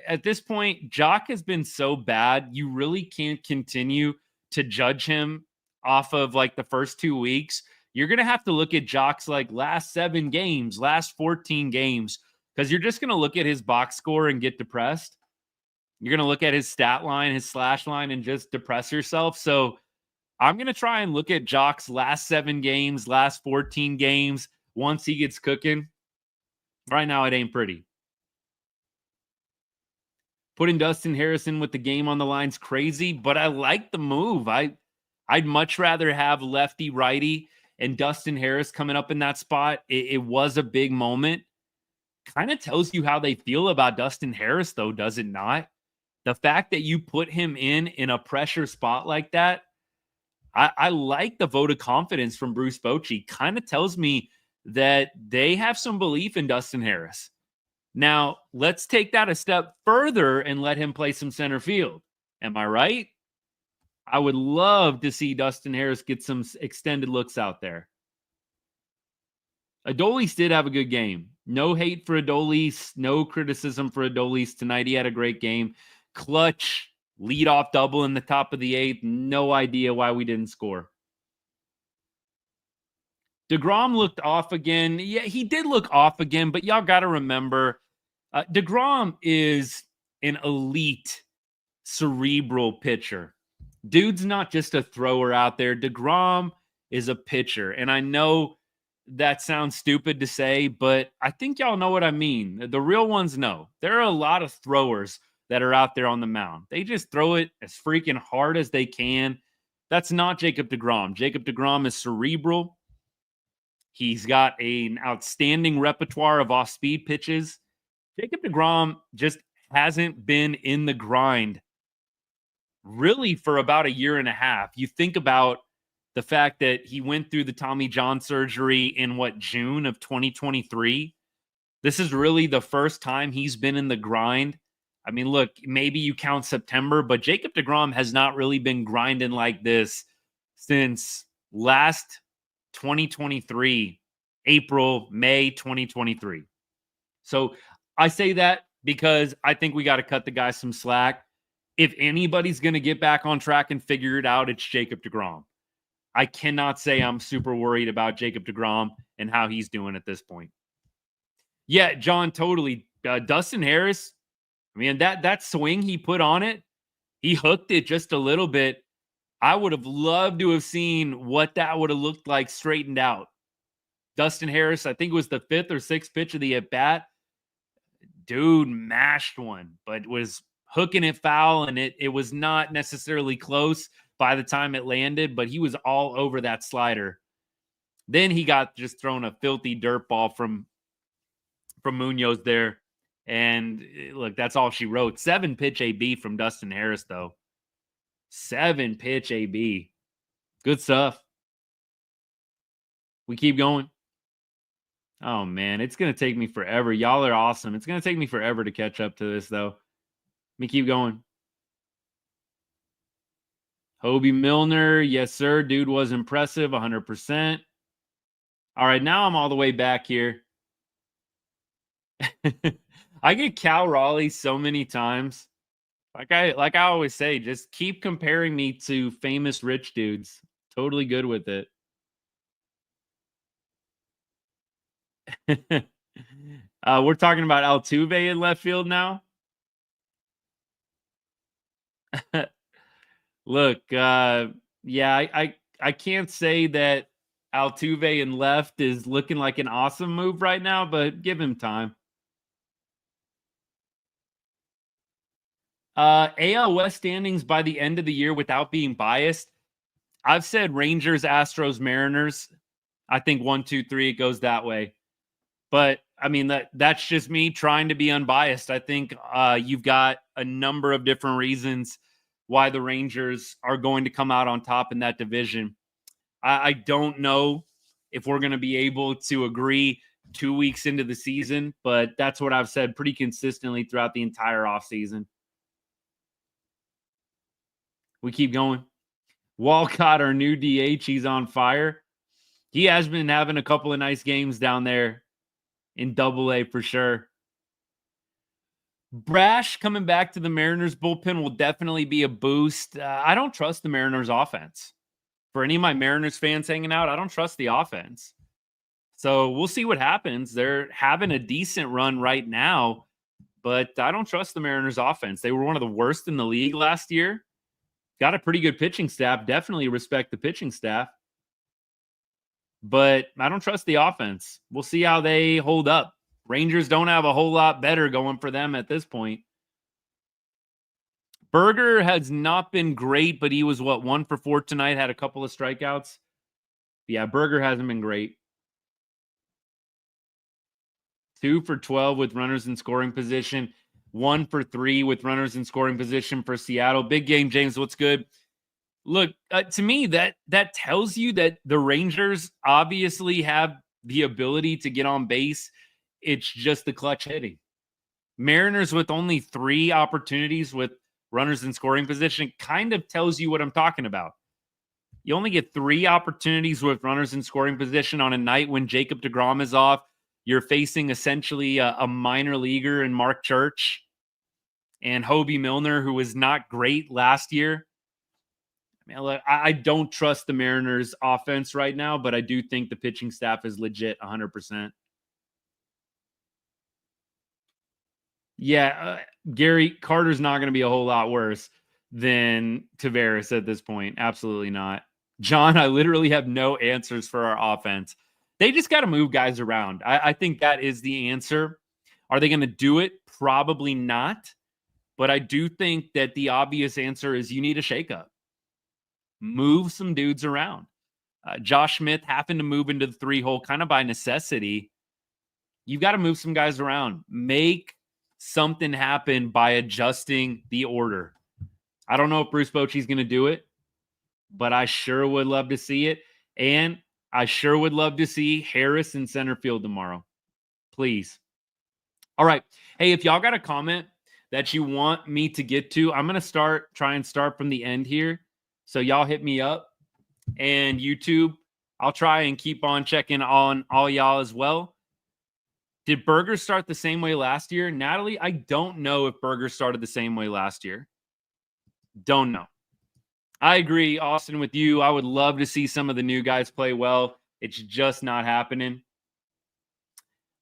A: At this point, Jock has been so bad, you really can't continue to judge him off of like the first 2 weeks. You're going to have to look at Jock's like last 7 games, last 14 games, because you're just going to look at his box score and get depressed. You're going to look at his stat line, his slash line, and just depress yourself. So I'm going to try and look at Jock's last 7 games, last 14 games, once he gets cooking. Right now, it ain't pretty. Putting Dustin Harrison with the game on the line's crazy, but I like the move. I'd much rather have lefty righty and Dustin Harris coming up in that spot. It was a big moment. Kind of tells you how they feel about Dustin Harris, though, does it not? The fact that you put him in a pressure spot like that, I like the vote of confidence from Bruce Bochy. Kind of tells me that they have some belief in Dustin Harris. Now, let's take that a step further and let him play some center field. Am I right? I would love to see Dustin Harris get some extended looks out there. Adolis did have a good game. No hate for Adolis. No criticism for Adolis tonight. He had a great game. Clutch, leadoff double in the top of the 8th. No idea why we didn't score. deGrom looked off again. Yeah, he did look off again, but y'all got to remember, deGrom is an elite cerebral pitcher. Dude's not just a thrower out there. deGrom is a pitcher. And I know that sounds stupid to say, but I think y'all know what I mean. The real ones know. There are a lot of throwers that are out there on the mound. They just throw it as freaking hard as they can. That's not Jacob deGrom. Jacob deGrom is cerebral. He's got an outstanding repertoire of off-speed pitches. Jacob deGrom just hasn't been in the grind really for about a year and a half. You think about The fact that he went through the Tommy John surgery in June of 2023. This is really the first time he's been in the grind. I mean, look, maybe you count September, but Jacob deGrom has not really been grinding like this since last 2023, April, May 2023. So I say that because I think we got to cut the guy some slack. If anybody's going to get back on track and figure it out, it's Jacob deGrom. I cannot say I'm super worried about Jacob deGrom and how he's doing at this point. Yeah, John, totally. Dustin Harris, I mean, that swing he put on it, he hooked it just a little bit. I would have loved to have seen what that would have looked like straightened out. Dustin Harris, I think it was the 5th or 6th pitch of the at-bat. Dude mashed one, but was hooking it foul, and it was not necessarily close by the time it landed, but he was all over that slider. Then he got just thrown a filthy dirt ball from Munoz there. And look, that's all she wrote. 7-pitch AB from Dustin Harris, though. 7-pitch AB. Good stuff. We keep going. Oh, man, it's going to take me forever. Y'all are awesome. It's going to take me forever to catch up to this, though. Let me keep going. Hobie Milner, yes, sir. Dude was impressive, 100%. All right, now I'm all the way back here. I get Cal Raleigh so many times. Like I always say, just keep comparing me to famous rich dudes. Totally good with it. We're talking about Altuve in left field now. Look, yeah, I can't say that Altuve in left is looking like an awesome move right now, but give him time. AL West standings by the end of the year without being biased. I've said Rangers, Astros, Mariners. I think 1, 2, 3, it goes that way. But I mean, that's just me trying to be unbiased. I think you've got a number of different reasons why the Rangers are going to come out on top in that division. I don't know if we're going to be able to agree 2 weeks into the season, but that's what I've said pretty consistently throughout the entire offseason. We keep going. Walcott, our new DH, he's on fire. He has been having a couple of nice games down there in Double-A for sure. Brash coming back to the Mariners bullpen will definitely be a boost. I don't trust the Mariners offense. For any of my Mariners fans hanging out, I don't trust the offense. So we'll see what happens. They're having a decent run right now, but I don't trust the Mariners offense. They were one of the worst in the league last year. Got a pretty good pitching staff. Definitely respect the pitching staff. But I don't trust the offense. We'll see how they hold up. Rangers don't have a whole lot better going for them at this point. Berger has not been great, but he was, 1 for 4 tonight, had a couple of strikeouts. Yeah, Berger hasn't been great. 2 for 12 with runners in scoring position. 1 for 3 with runners in scoring position for Seattle. Big game, James. What's good? Look, to me, that tells you that the Rangers obviously have the ability to get on base. It's just the clutch hitting. Mariners with only 3 opportunities with runners in scoring position kind of tells you what I'm talking about. You only get 3 opportunities with runners in scoring position on a night when Jacob deGrom is off. You're facing essentially a minor leaguer in Mark Church and Hobie Milner, who was not great last year. I mean, look, I don't trust the Mariners offense right now, but I do think the pitching staff is legit 100%. Yeah, Gary Carter's not going to be a whole lot worse than Tavares at this point. Absolutely not. John, I literally have no answers for our offense. They just got to move guys around. I think that is the answer. Are they going to do it? Probably not. But I do think that the obvious answer is you need a shakeup. Move some dudes around. Josh Smith happened to move into the 3-hole kind of by necessity. You've got to move some guys around. Make something happen by adjusting the order. I don't know if Bruce Bochy's going to do it, but I sure would love to see it. And I sure would love to see Harris in center field tomorrow. Please. All right. Hey, if y'all got a comment that you want me to get to, I'm going to try and start from the end here. So y'all hit me up. And YouTube, I'll try and keep on checking on all y'all as well. Did Burger start the same way last year? Natalie, I don't know if Burger started the same way last year. Don't know. I agree, Austin, with you. I would love to see some of the new guys play well. It's just not happening.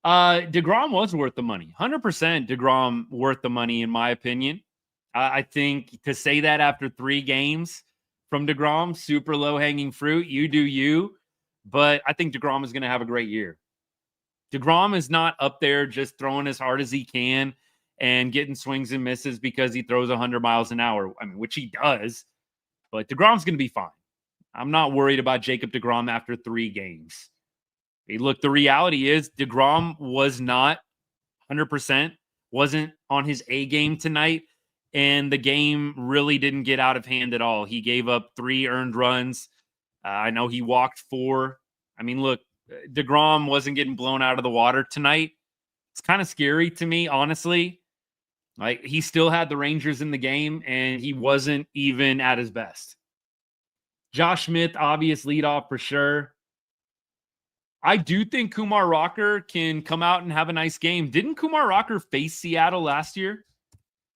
A: deGrom was worth the money. 100% deGrom worth the money, in my opinion. I think to say that after 3 games from deGrom, super low-hanging fruit. You do you. But I think deGrom is going to have a great year. deGrom is not up there just throwing as hard as he can and getting swings and misses because he throws 100 miles an hour, which he does. But deGrom's going to be fine. I'm not worried about Jacob deGrom after 3 games. Hey, look, the reality is deGrom was not 100%, wasn't on his A game tonight, and the game really didn't get out of hand at all. He gave up 3 earned runs. I know he walked 4. Look, deGrom wasn't getting blown out of the water tonight. It's kind of scary to me, honestly. Like, he still had the Rangers in the game, and he wasn't even at his best. Josh Smith, obvious leadoff for sure. I do think Kumar Rocker can come out and have a nice game. Didn't Kumar Rocker face Seattle last year?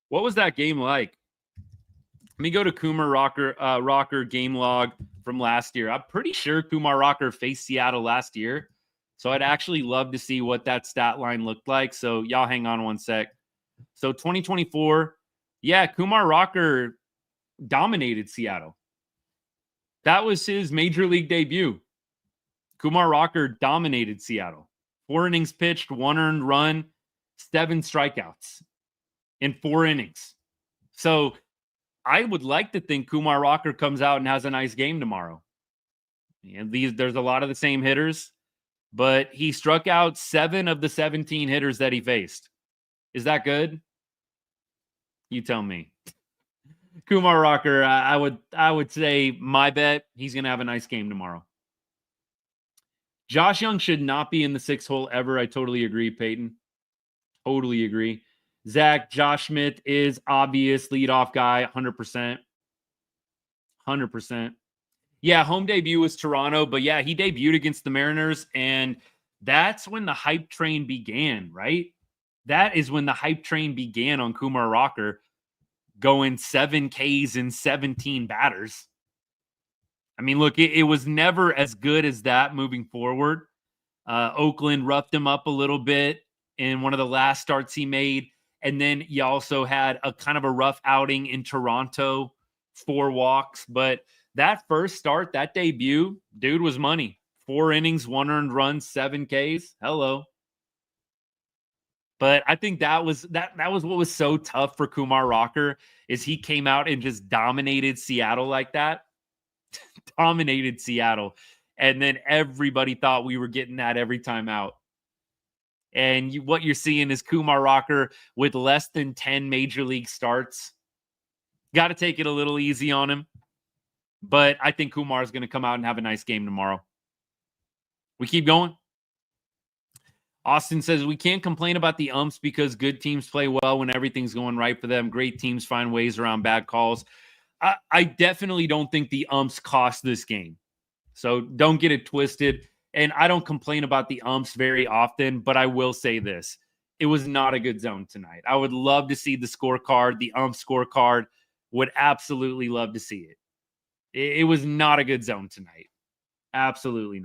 A: What was that game like? Let me go to Kumar Rocker game log from last year. I'm pretty sure Kumar Rocker faced Seattle last year. So I'd actually love to see what that stat line looked like. So y'all hang on one sec. So 2024, yeah, Kumar Rocker dominated Seattle. That was his major league debut. Kumar Rocker dominated Seattle. 4 innings pitched, 1 earned run, 7 strikeouts in 4 innings. So I would like to think Kumar Rocker comes out and has a nice game tomorrow. And there's a lot of the same hitters, but he struck out 7 of the 17 hitters that he faced. Is that good? You tell me. Kumar Rocker, I would say my bet, he's going to have a nice game tomorrow. Josh Jung should not be in the 6th hole ever. I totally agree, Peyton. Totally agree. Zach, Josh Smith is obvious leadoff guy, 100%. 100%. Yeah, home debut was Toronto, but yeah, he debuted against the Mariners, and that's when the hype train began, right? That is when the hype train began on Kumar Rocker, going 7 Ks and 17 batters. Look, it was never as good as that moving forward. Oakland roughed him up a little bit in one of the last starts he made. And then you also had a kind of a rough outing in Toronto, 4 walks. But that first start, that debut, dude was money. 4 innings, 1 earned run, 7 Ks. Hello. But I think that was what was so tough for Kumar Rocker, is he came out and just dominated Seattle like that. Dominated Seattle. And then everybody thought we were getting that every time out. And what you're seeing is Kumar Rocker with less than 10 major league starts. Got to take it a little easy on him. But I think Kumar is going to come out and have a nice game tomorrow. We keep going. Austin says, we can't complain about the umps because good teams play well when everything's going right for them. Great teams find ways around bad calls. I definitely don't think the umps cost this game. So don't get it twisted. And I don't complain about the umps very often, but I will say this. It was not a good zone tonight. I would love to see the scorecard, the ump scorecard. Would absolutely love to see it. It was not a good zone tonight. Absolutely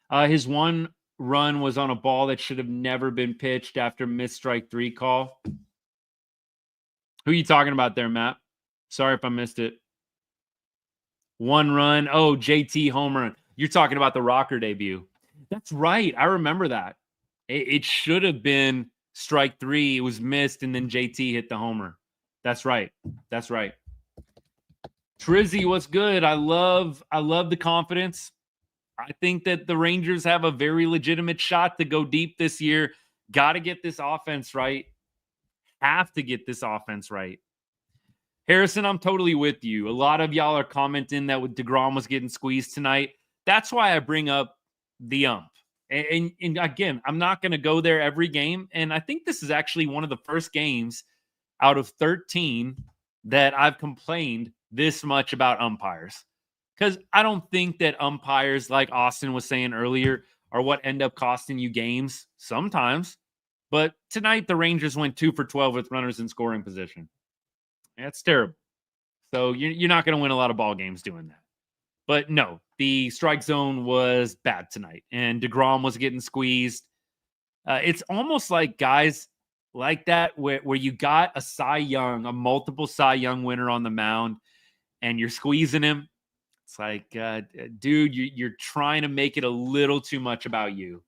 A: not. His 1 run was on a ball that should have never been pitched after missed strike 3 call. Who are you talking about there, Matt? Sorry if I missed it. 1 run. Oh, JT home run. You're talking about the Rocker debut. That's right. I remember that. It should have been strike 3. It was missed, and then JT hit the homer. That's right. That's right. Trizzy, what's good? I love the confidence. I think that the Rangers have a very legitimate shot to go deep this year. Got to get this offense right. Have to get this offense right. Harrison, I'm totally with you. A lot of y'all are commenting that with deGrom was getting squeezed tonight. That's why I bring up the ump. And again, I'm not going to go there every game. And I think this is actually one of the first games out of 13 that I've complained this much about umpires. Because I don't think that umpires, like Austin was saying earlier, are what end up costing you games sometimes. But tonight, the Rangers went 2 for 12 with runners in scoring position. That's terrible. So you're not going to win a lot of ball games doing that. But no, the strike zone was bad tonight, and deGrom was getting squeezed. It's almost like guys like that where you got a Cy Young, a multiple Cy Young winner on the mound, and you're squeezing him. It's like, dude, you're trying to make it a little too much about you.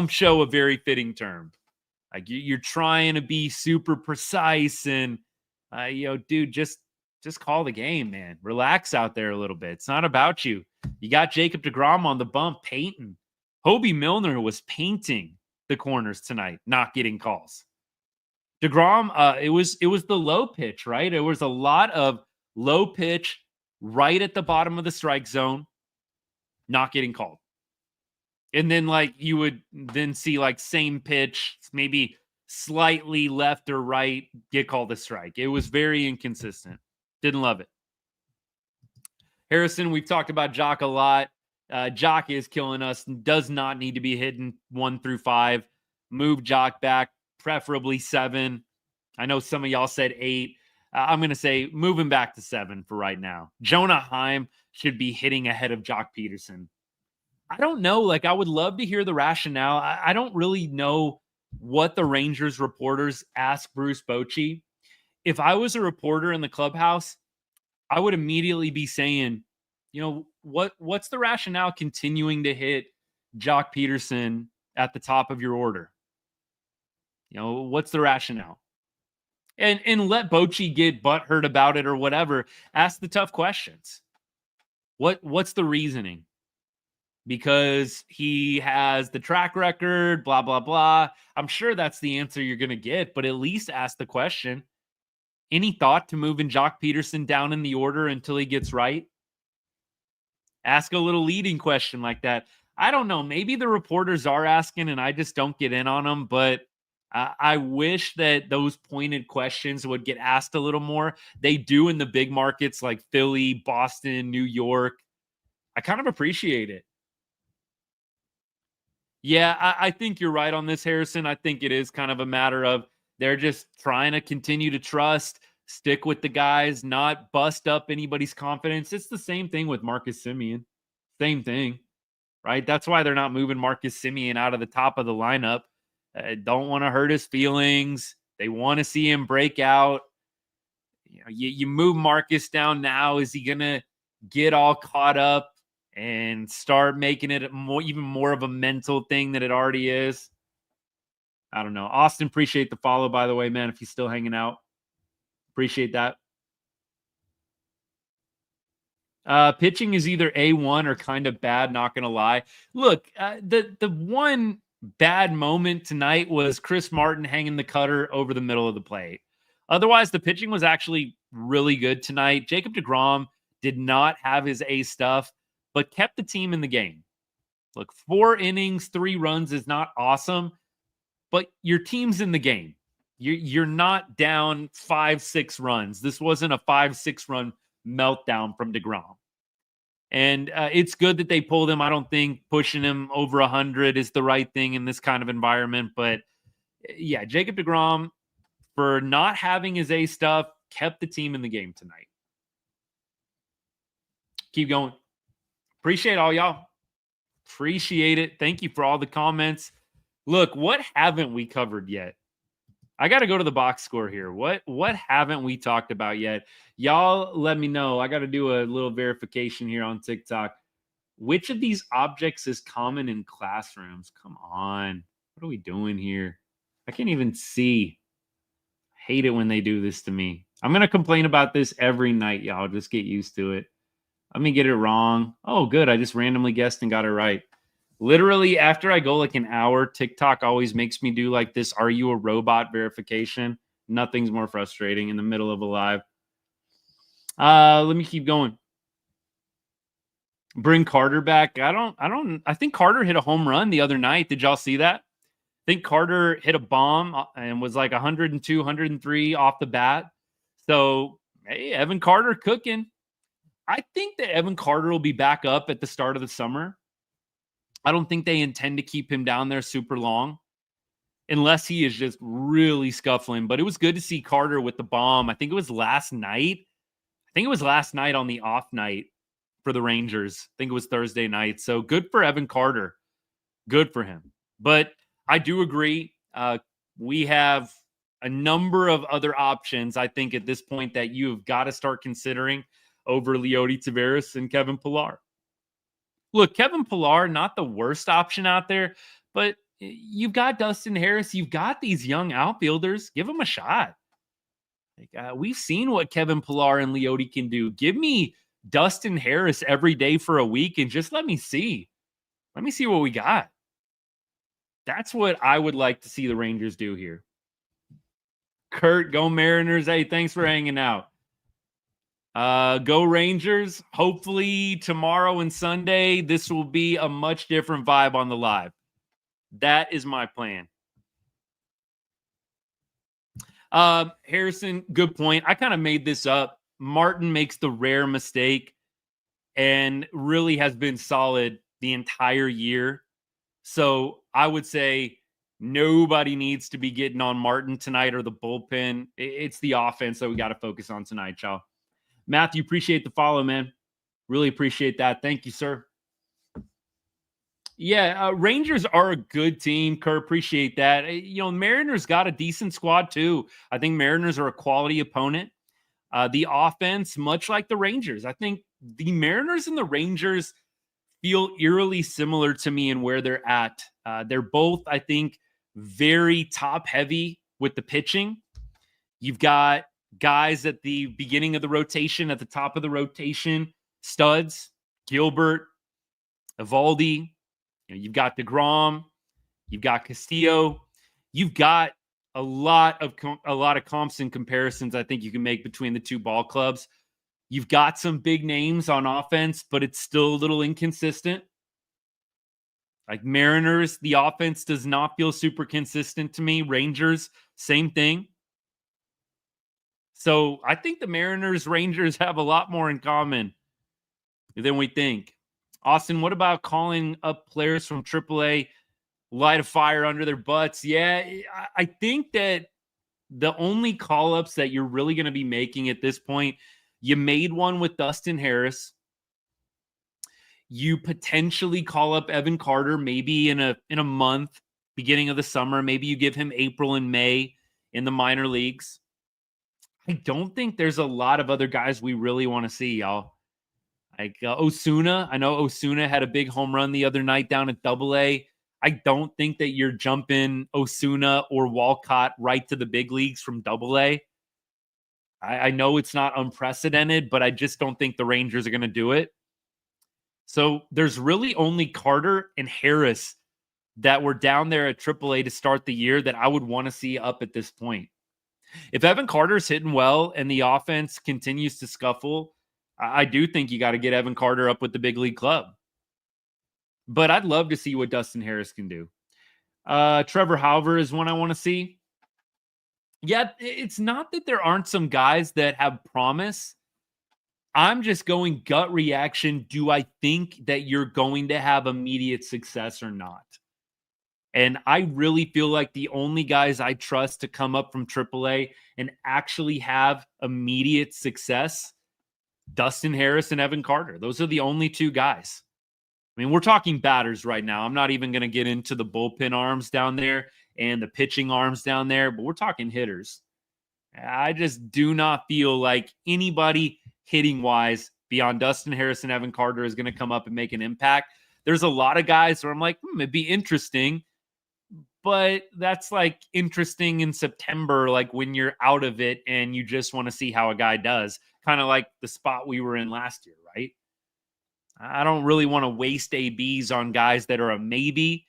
A: Show a very fitting term. Like you're trying to be super precise and, dude, just call the game, man. Relax out there a little bit. It's not about you. You got Jacob deGrom on the bump painting. Hobie Milner was painting the corners tonight, not getting calls. deGrom, it was the low pitch, right? It was a lot of low pitch right at the bottom of the strike zone, not getting called. And then like you would then see like same pitch, maybe slightly left or right, get called a strike. It was very inconsistent. Didn't love it. Harrison, we've talked about Jock a lot. Jock is killing us. Does not need to be hitting 1 through 5. Move Jock back, preferably 7. I know some of y'all said 8. I'm going to say move him back to 7 for right now. Jonah Heim should be hitting ahead of Jock Peterson. I don't know. Like, I would love to hear the rationale. I don't really know what the Rangers reporters asked Bruce Bochy. If I was a reporter in the clubhouse, I would immediately be saying, what's the rationale continuing to hit Jock Peterson at the top of your order? What's the rationale? And let Bochy get butthurt about it or whatever. Ask the tough questions. What's the reasoning? Because he has the track record, blah, blah, blah. I'm sure that's the answer you're going to get, but at least ask the question. Any thought to moving Jock Peterson down in the order until he gets right? Ask a little leading question like that. I don't know. Maybe the reporters are asking and I just don't get in on them, but I wish that those pointed questions would get asked a little more. They do in the big markets like Philly, Boston, New York. I kind of appreciate it. Yeah, I think you're right on this, Harrison. I think it is kind of a matter of they're just trying to continue to trust, stick with the guys, not bust up anybody's confidence. It's the same thing with Marcus Semien. Same thing, right? That's why they're not moving Marcus Semien out of the top of the lineup. Don't want to hurt his feelings. They want to see him break out. You move Marcus down now. Is he going to get all caught up and start making it even more of a mental thing than it already is? I don't know. Austin, appreciate the follow, by the way, man, if he's still hanging out. Appreciate that. Pitching is either A1 or kind of bad, not going to lie. Look, the one bad moment tonight was Chris Martin hanging the cutter over the middle of the plate. Otherwise, the pitching was actually really good tonight. Jacob deGrom did not have his A stuff, but kept the team in the game. Look, 4 innings, 3 runs is not awesome, but your team's in the game. You're not down 5-6 runs. This wasn't a 5-6 run meltdown from deGrom. And it's good that they pulled him. I don't think pushing him over 100 is the right thing in this kind of environment. But yeah, Jacob deGrom, for not having his A stuff, kept the team in the game tonight. Keep going. Appreciate all y'all. Appreciate it. Thank you for all the comments. Look, what haven't we covered yet? I got to go to the box score here. What haven't we talked about yet? Y'all let me know. I got to do a little verification here on TikTok. Which of these objects is common in classrooms? Come on. What are we doing here? I can't even see. I hate it when they do this to me. I'm going to complain about this every night, y'all. Just get used to it. Let me get it wrong. Oh, good. I just randomly guessed and got it right. Literally, after I go like an hour, TikTok always makes me do like this, are you a robot verification? Nothing's more frustrating in the middle of a live. Let me keep going. Bring Carter back. I think Carter hit a home run the other night. Did y'all see that? I think Carter hit a bomb and was like 102, 103 off the bat. So, hey, Evan Carter cooking. I think that Evan Carter will be back up at the start of the summer. I don't think they intend to keep him down there super long unless he is just really scuffling. But it was good to see Carter with the bomb. I think it was last night. I think it was last night on the off night for the Rangers. I think it was Thursday night. So good for Evan Carter. Good for him. But I do agree. We have a number of other options, I think, at this point that you've got to start considering over Leody Taveras and Kevin Pillar. Look, Kevin Pillar, not the worst option out there, but you've got Dustin Harris. You've got these young outfielders. Give them a shot. We've seen what Kevin Pillar and Leody can do. Give me Dustin Harris every day for a week and just let me see. Let me see what we got. That's what I would like to see the Rangers do here. Kurt, go Mariners. Hey, thanks for hanging out. Go Rangers. Hopefully tomorrow and Sunday, this will be a much different vibe on the live. That is my plan. Harrison, good point. I kind of made this up. Martin makes the rare mistake and really has been solid the entire year. So I would say nobody needs to be getting on Martin tonight or the bullpen. It's the offense that we got to focus on tonight, y'all. Matthew, appreciate the follow, man. Really appreciate that. Thank you, sir. Yeah, Rangers are a good team. Kerr, appreciate that. Mariners got a decent squad too. I think Mariners are a quality opponent. The offense, much like the Rangers, I think the Mariners and the Rangers feel eerily similar to me in where they're at. They're both, I think, very top heavy with the pitching. You've got guys at the beginning of the rotation, at the top of the rotation, studs, Gilbert, Evaldi. You've got deGrom, you've got Castillo, you've got a lot of comps and comparisons I think you can make between the two ball clubs. You've got some big names on offense, but it's still a little inconsistent. Like Mariners, the offense does not feel super consistent to me. Rangers, same thing. So I think the Mariners, Rangers have a lot more in common than we think. Austin, what about calling up players from AAA, light a fire under their butts? Yeah, I think that the only call-ups that you're really going to be making at this point, you made one with Dustin Harris. You potentially call up Evan Carter maybe in a month, beginning of the summer. Maybe you give him April and May in the minor leagues. I don't think there's a lot of other guys we really want to see, y'all. Like Osuna, I know Osuna had a big home run the other night down at AA. I don't think that you're jumping Osuna or Walcott right to the big leagues from AA. I know it's not unprecedented, but I just don't think the Rangers are going to do it. So there's really only Carter and Harris that were down there at AAA to start the year that I would want to see up at this point. If Evan Carter's hitting well and the offense continues to scuffle, I do think you got to get Evan Carter up with the big league club. But I'd love to see what Dustin Harris can do. Trevor Hauver is one I want to see. Yeah, it's not that there aren't some guys that have promise. I'm just going gut reaction. Do I think that you're going to have immediate success or not? And I really feel like the only guys I trust to come up from AAA and actually have immediate success, Dustin Harris and Evan Carter. Those are the only two guys. I mean, we're talking batters right now. I'm not even going to get into the bullpen arms down there and the pitching arms down there, but we're talking hitters. I just do not feel like anybody hitting-wise beyond Dustin Harris and Evan Carter is going to come up and make an impact. There's a lot of guys where I'm like, it'd be interesting, but that's like interesting in September, like when you're out of it and you just want to see how a guy does. Kind of like the spot we were in last year, right? I don't really want to waste ABs on guys that are a maybe.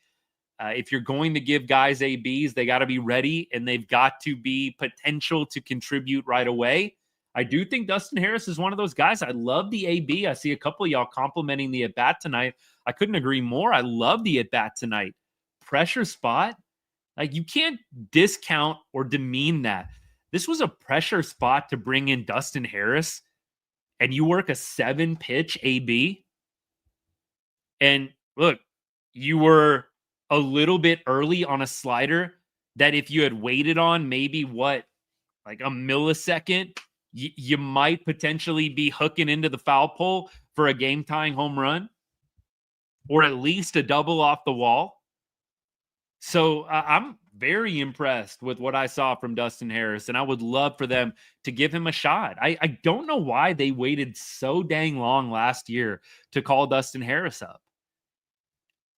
A: If you're going to give guys ABs, they got to be ready and they've got to be potential to contribute right away. I do think Dustin Harris is one of those guys. I love the AB. I see a couple of y'all complimenting the at-bat tonight. I couldn't agree more. I love the at-bat tonight. Pressure spot. Like, you can't discount or demean that. This was a pressure spot to bring in Dustin Harris, and you work a 7-pitch AB. And look, you were a little bit early on a slider that if you had waited on maybe like a millisecond, you might potentially be hooking into the foul pole for a game-tying home run or at least a double off the wall. So I'm very impressed with what I saw from Dustin Harris, and I would love for them to give him a shot. I don't know why they waited so dang long last year to call Dustin Harris up.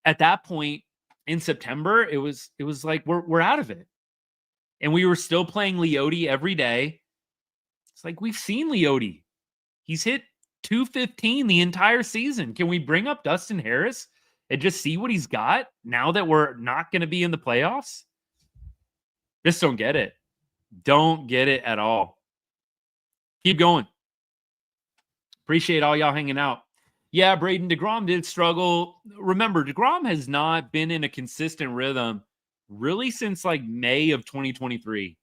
A: At that point in September, it was like we're out of it. And we were still playing Leote every day. It's like, we've seen Leote. He's hit 215 the entire season. Can we bring up Dustin Harris and just see what he's got now that we're not going to be in the playoffs? Just don't get it. Don't get it at all. Keep going. Appreciate all y'all hanging out. Yeah, Braden, deGrom did struggle. Remember, deGrom has not been in a consistent rhythm really since like May of 2023.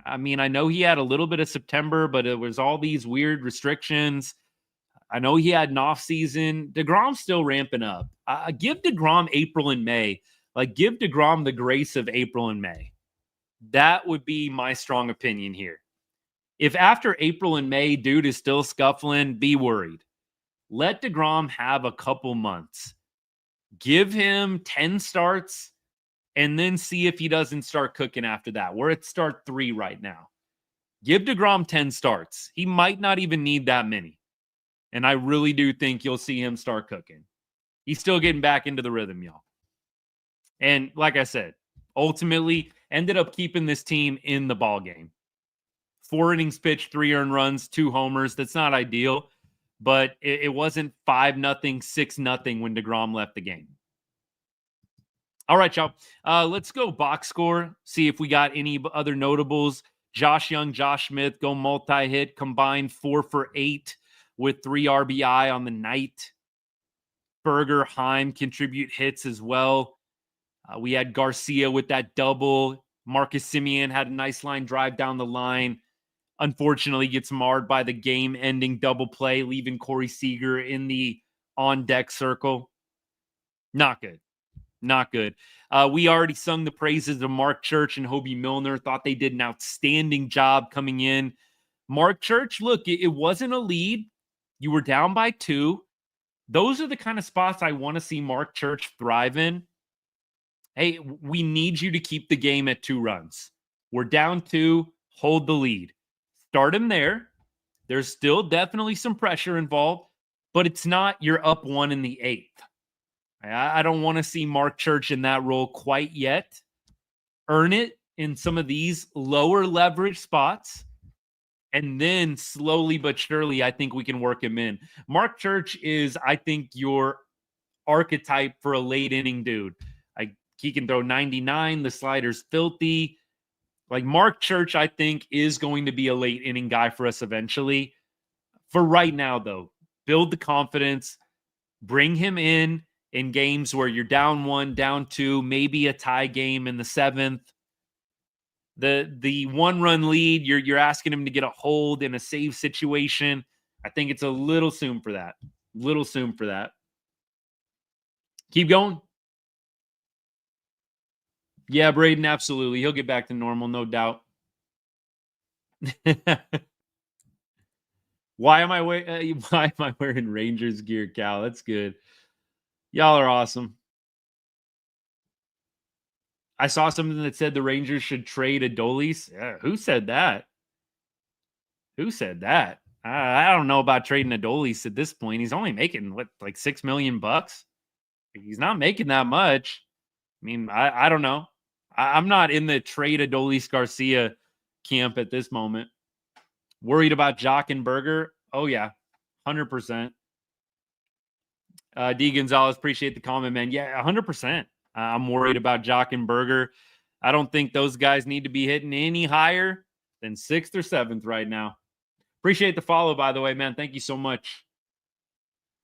A: I mean, I know he had a little bit of September, but it was all these weird restrictions. I know he had an off season. deGrom's still ramping up. Give deGrom April and May. Like, give deGrom the grace of April and May. That would be my strong opinion here. If after April and May, dude is still scuffling, be worried. Let deGrom have a couple months. Give him 10 starts and then see if he doesn't start cooking after that. We're at start 3 right now. Give deGrom 10 starts. He might not even need that many. And I really do think you'll see him start cooking. He's still getting back into the rhythm, y'all. And like I said, ultimately ended up keeping this team in the ball game. 4 innings pitched, 3 earned runs, 2 homers. That's not ideal, but it wasn't 5-0, 6-0 when deGrom left the game. All right, y'all. Let's go box score, see if we got any other notables. Josh Jung, Josh Smith go multi-hit, combined 4 for 8 with 3 RBI on the night. Berger, Heim contribute hits as well. We had Garcia with that double. Marcus Semien had a nice line drive down the line. Unfortunately, gets marred by the game-ending double play, leaving Corey Seager in the on-deck circle. Not good. Not good. We already sung the praises of Mark Church and Hobie Milner. Thought they did an outstanding job coming in. Mark Church, look, it wasn't a lead. You were down by 2. Those are the kind of spots I want to see Mark Church thrive in. Hey, we need you to keep the game at 2 runs. We're down 2. Hold the lead. Start him there. There's still definitely some pressure involved, but it's not you're up 1 in the 8th. I don't want to see Mark Church in that role quite yet. Earn it in some of these lower leverage spots. And then slowly but surely, I think we can work him in. Mark Church is, I think, your archetype for a late inning dude. He can throw 99. The slider's filthy. Like, Mark Church, I think, is going to be a late inning guy for us eventually. For right now, though, build the confidence. Bring him in games where you're down 1, down 2, maybe a tie game in the 7th. The 1-run lead, you're asking him to get a hold in a save situation. I think it's a little soon for that. Little soon for that. Keep going. Yeah, Braden, absolutely. He'll get back to normal, no doubt. Why am I wearing Rangers gear, Cal? That's good. Y'all are awesome. I saw something that said the Rangers should trade Adolis. Who said that? Who said that? I don't know about trading Adolis at this point. He's only making, like $6 million? He's not making that much. I mean, I don't know. I'm not in the trade Adolis Garcia camp at this moment. Worried about Jock and Berger? Oh, yeah. 100%. D. Gonzalez, appreciate the comment, man. Yeah, 100%. I'm worried about Jock and Berger. I don't think those guys need to be hitting any higher than 6th or 7th right now. Appreciate the follow, by the way, man. Thank you so much.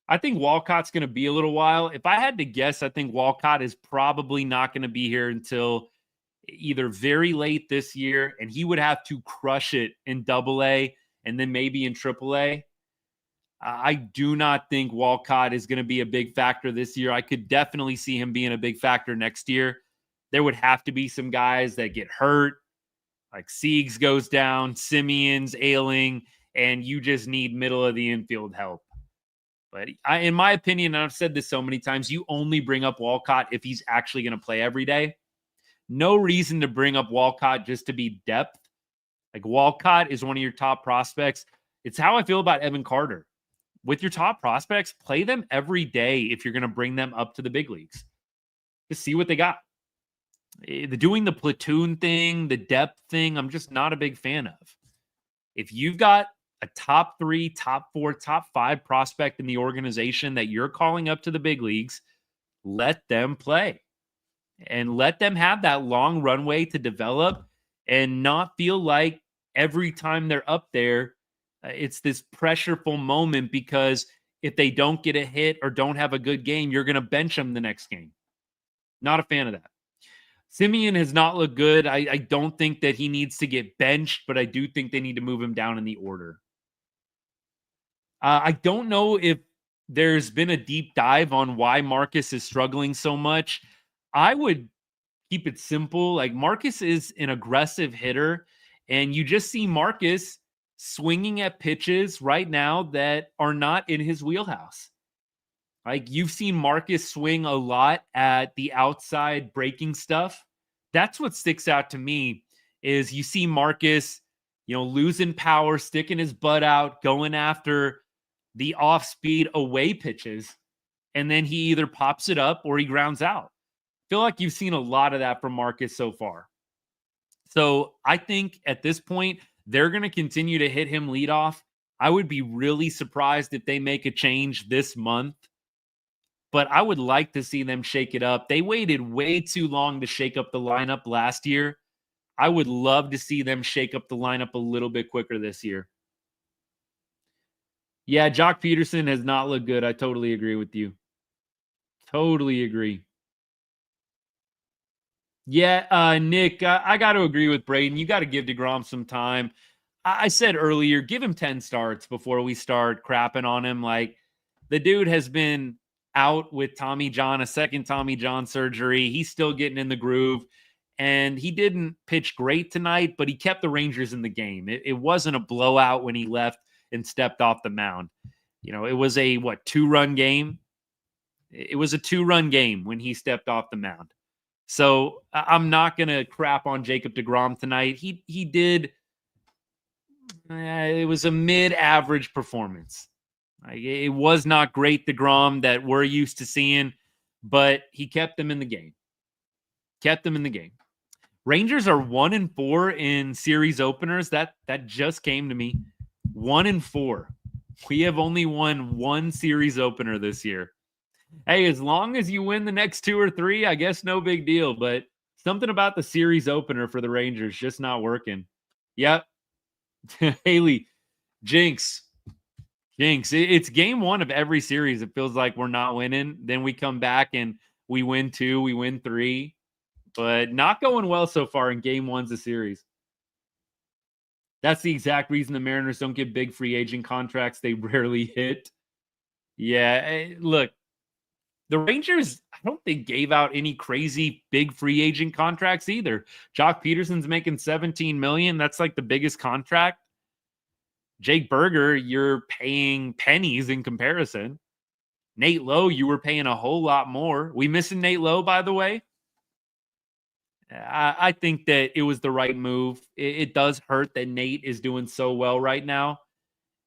A: I think Walcott's going to be a little while. If I had to guess, I think Walcott is probably not going to be here until either very late this year, and he would have to crush it in AA and then maybe in AAA. I do not think Walcott is going to be a big factor this year. I could definitely see him being a big factor next year. There would have to be some guys that get hurt, like Siegs goes down, Simeon's ailing, and you just need middle of the infield help. But in my opinion, and I've said this so many times, you only bring up Walcott if he's actually going to play every day. No reason to bring up Walcott just to be depth. Like, Walcott is one of your top prospects. It's how I feel about Evan Carter. With your top prospects, play them every day if you're going to bring them up to the big leagues. Just see what they got. Doing the platoon thing, the depth thing, I'm just not a big fan of. If you've got a top 3, top 4, top 5 prospect in the organization that you're calling up to the big leagues, let them play. And let them have that long runway to develop and not feel like every time they're up there, it's this pressureful moment because if they don't get a hit or don't have a good game, you're going to bench them the next game. Not a fan of that. Simeon has not looked good. I don't think that he needs to get benched, but I do think they need to move him down in the order. I don't know if there's been a deep dive on why Marcus is struggling so much. I would keep it simple. Like, Marcus is an aggressive hitter, and you just see Marcus swinging at pitches right now that are not in his wheelhouse. Like, you've seen Marcus swing a lot at the outside breaking stuff. That's what sticks out to me is you see Marcus, losing power, sticking his butt out, going after the off-speed away pitches, and then he either pops it up or he grounds out. Feel like you've seen a lot of that from Marcus so far. So I think at this point, they're going to continue to hit him leadoff. I would be really surprised if they make a change this month, but I would like to see them shake it up. They waited way too long to shake up the lineup last year. I would love to see them shake up the lineup a little bit quicker this year. Yeah, Jock Peterson has not looked good. I totally agree with you. Totally agree. Yeah, Nick, I got to agree with Braden. You got to give deGrom some time. I said earlier, give him 10 starts before we start crapping on him. Like, the dude has been out with Tommy John, a second Tommy John surgery. He's still getting in the groove. And he didn't pitch great tonight, but he kept the Rangers in the game. It wasn't a blowout when he left and stepped off the mound. It was a, 2-run game? It was a 2-run game when he stepped off the mound. So I'm not going to crap on Jacob deGrom tonight. He did. It was a mid-average performance. It was not great deGrom that we're used to seeing, but he kept them in the game. Rangers are 1-4 in series openers. That just came to me. 1-4. We have only won one series opener this year. Hey, as long as you win the next 2 or 3, I guess no big deal. But something about the series opener for the Rangers just not working. Yep. Haley, jinx. It's game 1 of every series. It feels like we're not winning. Then we come back and we win 2, we win 3. But not going well so far in game 1's a series. That's the exact reason the Mariners don't get big free agent contracts. They rarely hit. Yeah, look, the Rangers, I don't think gave out any crazy big free agent contracts either. Jock Peterson's making $17 million. That's like the biggest contract. Jake Berger, you're paying pennies in comparison. Nate Lowe, you were paying a whole lot more. We missing Nate Lowe, by the way? I think that it was the right move. It does hurt that Nate is doing so well right now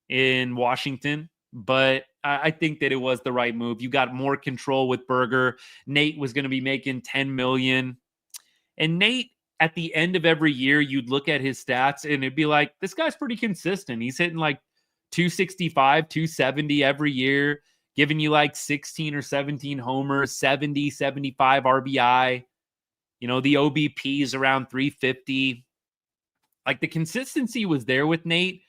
A: in Washington, but I think that it was the right move. You got more control with Berger. Nate was going to be making $10 million. And Nate, at the end of every year, you'd look at his stats and it'd be like, this guy's pretty consistent. He's hitting like 265, 270 every year, giving you like 16 or 17 homers, 70, 75 RBI. The OBP is around 350. Like, the consistency was there with Nate,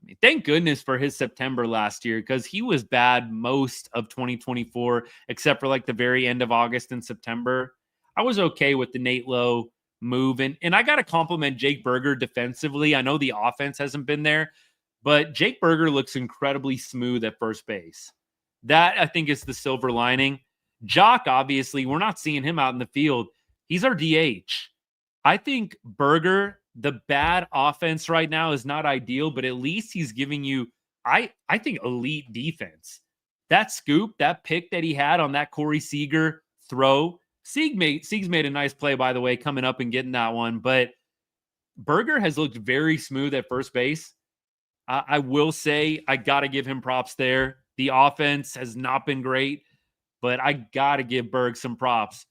A: mean, thank goodness for his September last year because he was bad most of 2024, except for like the very end of August and September. I was okay with the Nate Lowe move. And I got to compliment Jake Berger defensively. I know the offense hasn't been there, but Jake Berger looks incredibly smooth at first base. That, I think, is the silver lining. Jock, obviously, we're not seeing him out in the field. He's our DH. I think Berger, the bad offense right now is not ideal, but at least he's giving you, I think, elite defense. That scoop, that pick that he had on that Corey Seager throw, Sieg's made a nice play, by the way, coming up and getting that one, but Berger has looked very smooth at first base. I will say I got to give him props there. The offense has not been great, but I got to give Berg some props.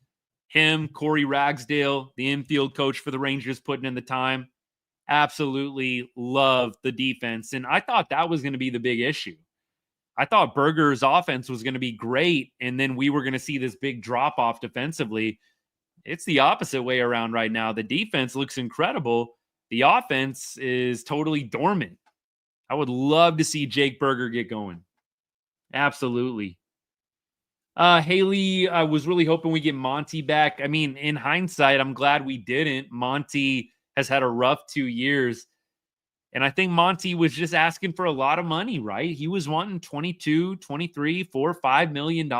A: Him, Corey Ragsdale, the infield coach for the Rangers, putting in the time. Absolutely love the defense. And I thought that was going to be the big issue. I thought Berger's offense was going to be great, and then we were going to see this big drop-off defensively. It's the opposite way around right now. The defense looks incredible. The offense is totally dormant. I would love to see Jake Berger get going. Absolutely. Haley, I was really hoping we get Monty back. I mean, in hindsight, I'm glad we didn't. Monty has had a rough 2 years. And I think Monty was just asking for a lot of money, right? He was wanting 22, 23, $4, $5 million.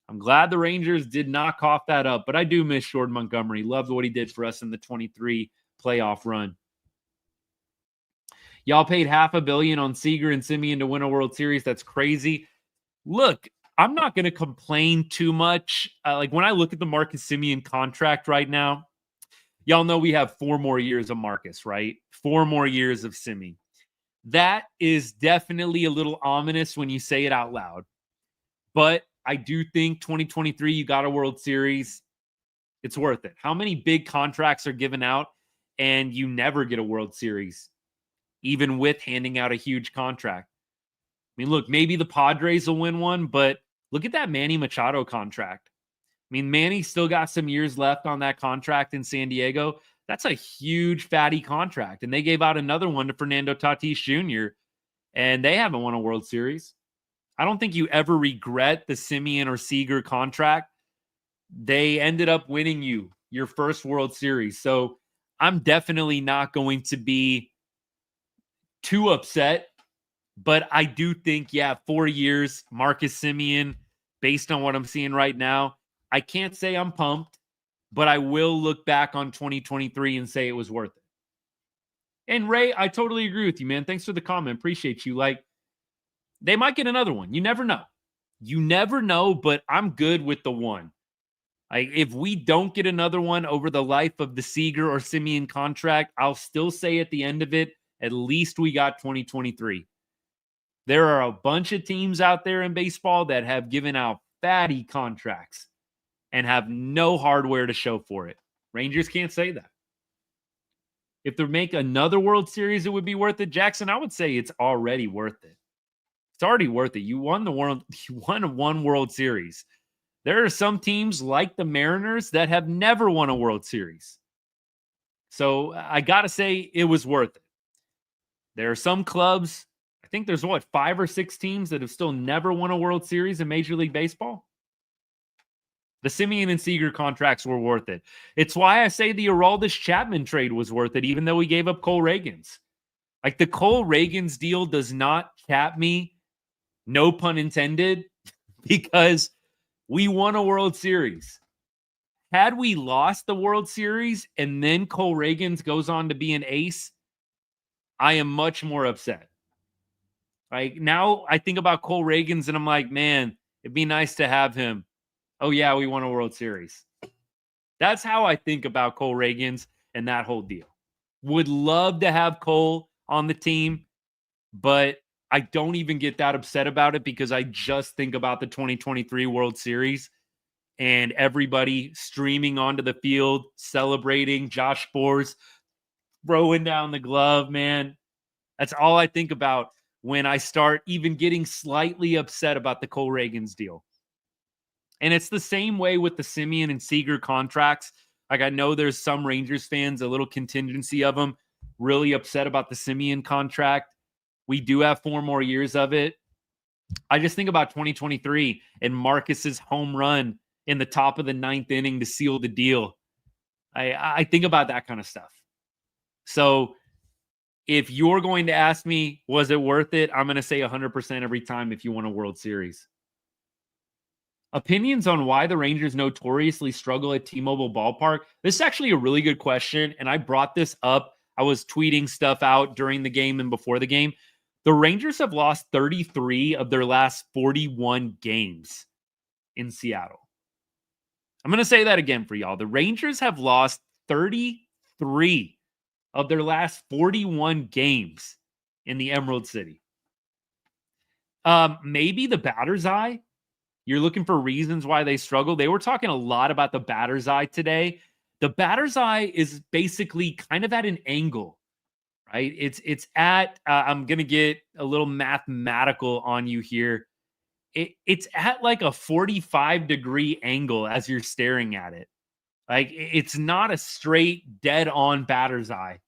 A: I'm glad the Rangers did not cough that up, but I do miss Jordan Montgomery. Loved what he did for us in the 23 playoff run. Y'all paid $500 million on Seager and Semien to win a World Series. That's crazy. Look, I'm not going to complain too much. Like when I look at the Marcus Semien contract right now, y'all know we have 4 more years of Marcus, right? 4 more years of Semien. That is definitely a little ominous when you say it out loud. But I do think 2023, you got a World Series. It's worth it. How many big contracts are given out and you never get a World Series, even with handing out a huge contract? I mean, look, maybe the Padres will win one, but look at that Manny Machado contract. I mean, Manny still got some years left on that contract in San Diego. That's a huge, fatty contract. And they gave out another one to Fernando Tatis Jr., and they haven't won a World Series. I don't think you ever regret the Semien or Seager contract. They ended up winning you your first World Series. So I'm definitely not going to be too upset. But I do think, 4 years, Marcus Semien, based on what I'm seeing right now, I can't say I'm pumped, but I will look back on 2023 and say it was worth it. And Ray, I totally agree with you, man. Thanks for the comment. Appreciate you. Like, they might get another one. You never know. You never know, but I'm good with the one. Like, if we don't get another one over the life of the Seager or Semien contract, I'll still say at the end of it, at least we got 2023. There are a bunch of teams out there in baseball that have given out fatty contracts and have no hardware to show for it. Rangers can't say that. If they make another World Series, it would be worth it. Jackson, I would say it's already worth it. It's already worth it. You won one World Series. There are some teams like the Mariners that have never won a World Series. So I got to say it was worth it. There are some clubs, I think there's 5 or 6 teams that have still never won a World Series in Major League Baseball. The Semien and Seager contracts were worth it. It's why I say the Aroldis Chapman trade was worth it, even though we gave up Cole Reagans. Like, the Cole Reagans deal does not cap me, no pun intended, because we won a World Series. Had we lost the World Series and then Cole Reagans goes on to be an ace, I am much more upset. Like, now I think about Cole Reagans and I'm like, man, it'd be nice to have him. Oh, yeah, we won a World Series. That's how I think about Cole Reagans and that whole deal. Would love to have Cole on the team, but I don't even get that upset about it because I just think about the 2023 World Series and everybody streaming onto the field, celebrating, Josh Sborz throwing down the glove, man. That's all I think about when I start even getting slightly upset about the Cole Reagans deal. And it's the same way with the Semien and Seager contracts. Like, I know there's some Rangers fans, a little contingency of them, really upset about the Semien contract. We do have 4 more years of it. I just think about 2023 and Marcus's home run in the top of the 9th inning to seal the deal. I think about that kind of stuff. So if you're going to ask me, was it worth it? I'm going to say 100% every time if you won a World Series. Opinions on why the Rangers notoriously struggle at T-Mobile Ballpark. This is actually a really good question, and I brought this up. I was tweeting stuff out during the game and before the game. The Rangers have lost 33 of their last 41 games in Seattle. I'm going to say that again for y'all. The Rangers have lost 33 of their last 41 games in the Emerald City. Maybe the batter's eye. You're looking for reasons why they struggle. They were talking a lot about the batter's eye today. The batter's eye is basically kind of at an angle, right? It's at, I'm going to get a little mathematical on you here. It's at like a 45-degree angle as you're staring at it. Like, it's not a straight, dead-on batter's eye.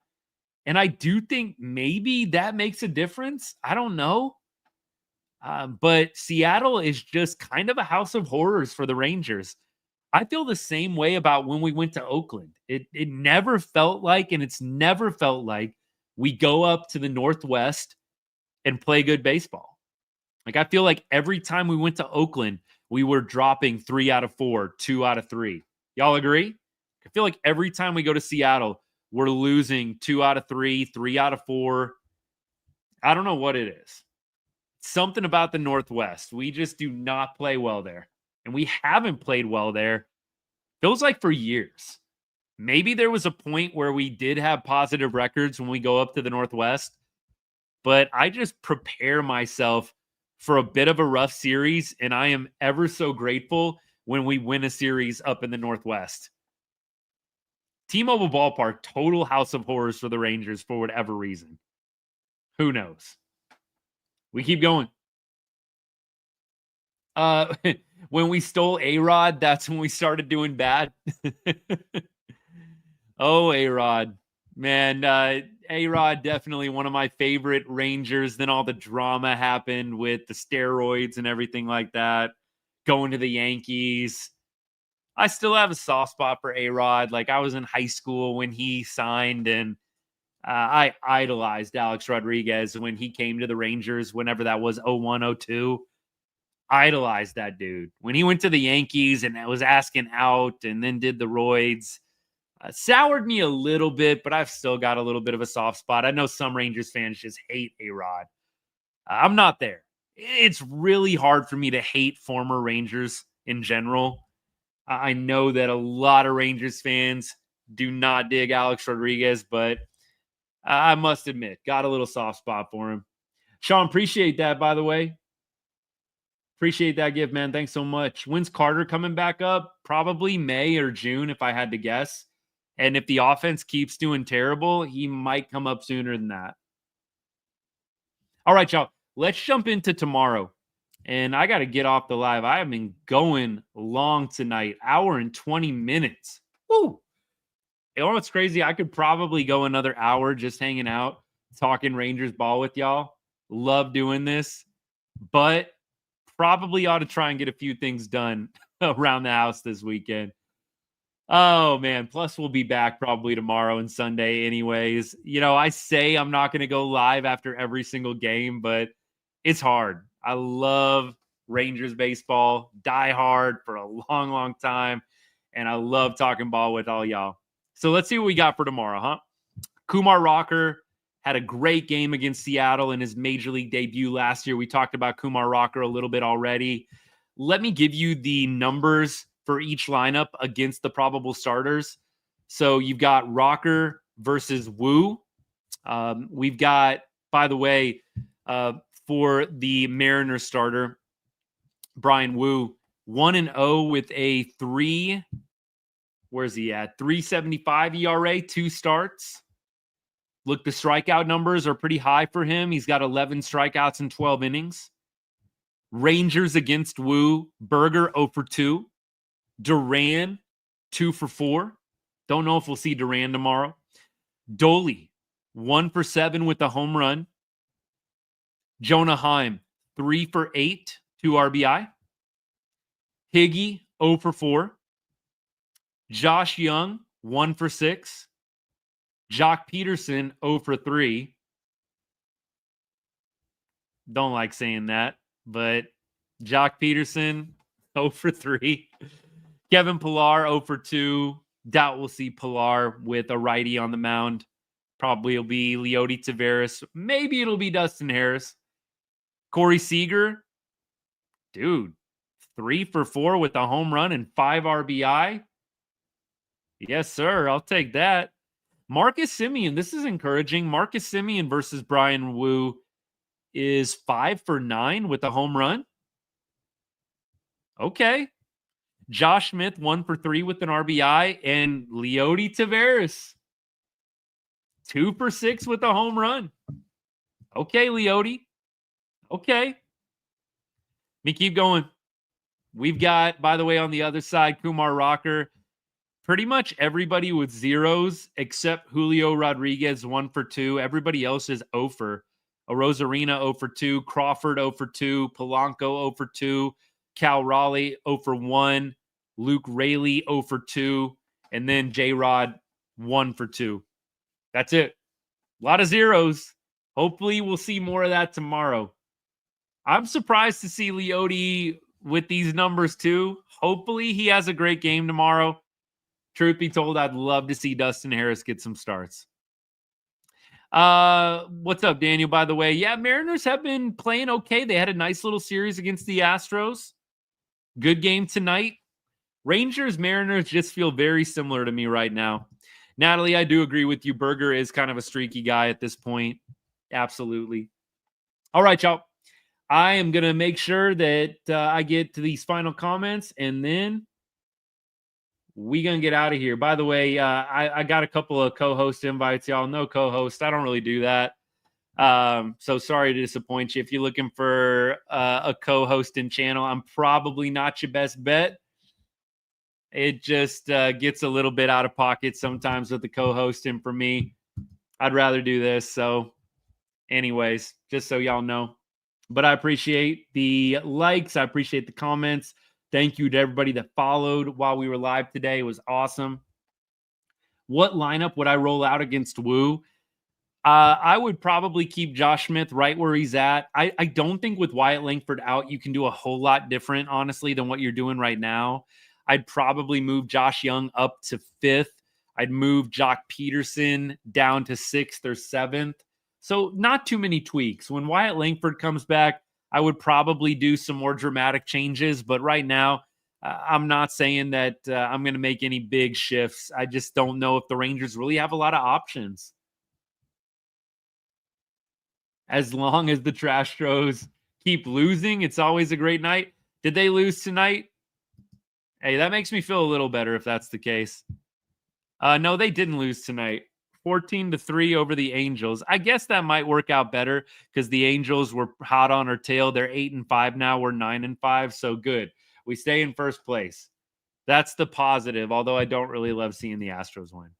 A: And I do think maybe that makes a difference. I don't know. But Seattle is just kind of a house of horrors for the Rangers. I feel the same way about when we went to Oakland. It never felt like, and it's never felt like, we go up to the Northwest and play good baseball. Like, I feel like every time we went to Oakland, we were dropping 3 out of 4, 2 out of 3. Y'all agree? I feel like every time we go to Seattle, we're losing 2 out of 3, 3 out of 4. I don't know what it is. Something about the Northwest. We just do not play well there. And we haven't played well there. Feels like for years. Maybe there was a point where we did have positive records when we go up to the Northwest. But I just prepare myself for a bit of a rough series. And I am ever so grateful when we win a series up in the Northwest. T-Mobile Ballpark, total house of horrors for the Rangers for whatever reason. Who knows? We keep going. When we stole A-Rod, that's when we started doing bad. Oh, A-Rod. Man, A-Rod, definitely one of my favorite Rangers. Then all the drama happened with the steroids and everything like that. Going to the Yankees. I still have a soft spot for A-Rod. Like, I was in high school when he signed, and I idolized Alex Rodriguez when he came to the Rangers, whenever that was, 01, 02. Idolized that dude. When he went to the Yankees and was asking out and then did the roids, soured me a little bit, but I've still got a little bit of a soft spot. I know some Rangers fans just hate A-Rod. I'm not there. It's really hard for me to hate former Rangers in general. I know that a lot of Rangers fans do not dig Alex Rodriguez, but I must admit, got a little soft spot for him. Sean, appreciate that, by the way. Appreciate that gift, man. Thanks so much. When's Carter coming back up? Probably May or June, if I had to guess. And if the offense keeps doing terrible, he might come up sooner than that. All right, y'all. Let's jump into tomorrow. And I got to get off the live. I have been going long tonight. Hour and 20 minutes. Woo! You know what's crazy? I could probably go another hour just hanging out, talking Rangers ball with y'all. Love doing this. But probably ought to try and get a few things done around the house this weekend. Oh, man. Plus, we'll be back probably tomorrow and Sunday anyways. You know, I say I'm not going to go live after every single game, but it's hard. I love Rangers baseball, die hard for a long, long time, and I love talking ball with all y'all. So let's see what we got for tomorrow, huh? Kumar Rocker had a great game against Seattle in his major league debut last year. We talked about Kumar Rocker a little bit already. Let me give you the numbers for each lineup against the probable starters. So you've got Rocker versus Wu. We've got, by the way, for the Mariners starter, Brian Wu, 1-0 with a 3.75 ERA, 2 starts. Look, the strikeout numbers are pretty high for him. He's got 11 strikeouts in 12 innings. Rangers against Wu, Berger 0 for 2. Duran 2 for 4. Don't know if we'll see Duran tomorrow. Doley 1 for 7 with a home run. Jonah Heim, 3 for 8, 2 RBI. Higgy, 0 for 4. Josh Jung, 1 for 6. Jock Peterson, 0 for 3. Don't like saying that, but Jock Peterson, 0 for 3. Kevin Pillar, 0 for 2. Doubt we'll see Pillar with a righty on the mound. Probably it'll be Leody Taveras. Maybe it'll be Dustin Harris. Corey Seager, dude, 3 for 4 with a home run and 5 RBI. Yes, sir. I'll take that. Marcus Semien, this is encouraging. Marcus Semien versus Brian Wu is 5 for 9 with a home run. Okay. Josh Smith, 1 for 3 with an RBI. And Leody Taveras, 2 for 6 with a home run. Okay, Leody. Okay. Let me keep going. We've got, by the way, on the other side, Kumar Rocker. Pretty much everybody with zeros except Julio Rodriguez, 1 for 2. Everybody else is 0 for. Rosarina, 0 for 2. Crawford, 0 for 2. Polanco, 0 for 2. Cal Raleigh, 0 for 1. Luke Rayleigh, 0 for 2. And then J-Rod, 1 for 2. That's it. A lot of zeros. Hopefully we'll see more of that tomorrow. I'm surprised to see Leody with these numbers too. Hopefully he has a great game tomorrow. Truth be told, I'd love to see Dustin Harris get some starts. What's up, Daniel, by the way? Yeah, Mariners have been playing okay. They had a nice little series against the Astros. Good game tonight. Rangers, Mariners just feel very similar to me right now. Natalie, I do agree with you. Berger is kind of a streaky guy at this point. Absolutely. All right, y'all. I am going to make sure that I get to these final comments, and then we're going to get out of here. By the way, I got a couple of co-host invites, y'all. No co-host. I don't really do that. So sorry to disappoint you. If you're looking for a co-hosting channel, I'm probably not your best bet. It just gets a little bit out of pocket sometimes with the co-hosting for me. I'd rather do this. So anyways, just so y'all know. But I appreciate the likes. I appreciate the comments. Thank you to everybody that followed while we were live today. It was awesome. What lineup would I roll out against Wu? I would probably keep Josh Smith right where he's at. I don't think with Wyatt Langford out, you can do a whole lot different, honestly, than what you're doing right now. I'd probably move Josh Jung up to 5th. I'd move Jock Peterson down to 6th or 7th. So not too many tweaks. When Wyatt Langford comes back, I would probably do some more dramatic changes. But right now, I'm not saying that I'm going to make any big shifts. I just don't know if the Rangers really have a lot of options. As long as the Trastros keep losing, it's always a great night. Did they lose tonight? Hey, that makes me feel a little better if that's the case. No, they didn't lose tonight. 14-3 over the Angels. I guess that might work out better because the Angels were hot on our tail. They're 8-5 now. We're 9-5. So good. We stay in first place. That's the positive, although I don't really love seeing the Astros win.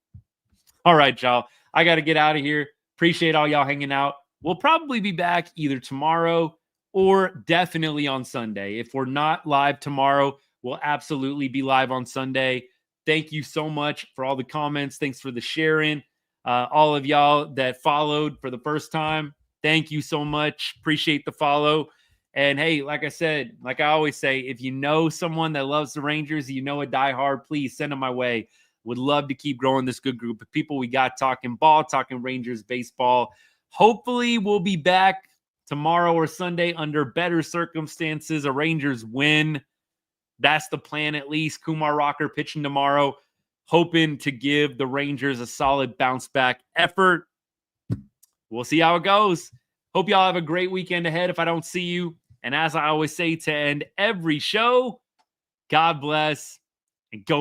A: All right, y'all. I got to get out of here. Appreciate all y'all hanging out. We'll probably be back either tomorrow or definitely on Sunday. If we're not live tomorrow, we'll absolutely be live on Sunday. Thank you so much for all the comments. Thanks for the sharing. All of y'all that followed for the first time, thank you so much. Appreciate the follow. And hey, like I said, like I always say, if you know someone that loves the Rangers, you know a diehard, please send them my way. Would love to keep growing this good group of people we got talking ball, talking Rangers baseball. Hopefully we'll be back tomorrow or Sunday under better circumstances. A Rangers win. That's the plan, at least. Kumar Rocker pitching tomorrow, hoping to give the Rangers a solid bounce back effort. We'll see how it goes. Hope y'all have a great weekend ahead if I don't see you. And as I always say to end every show, God bless and go.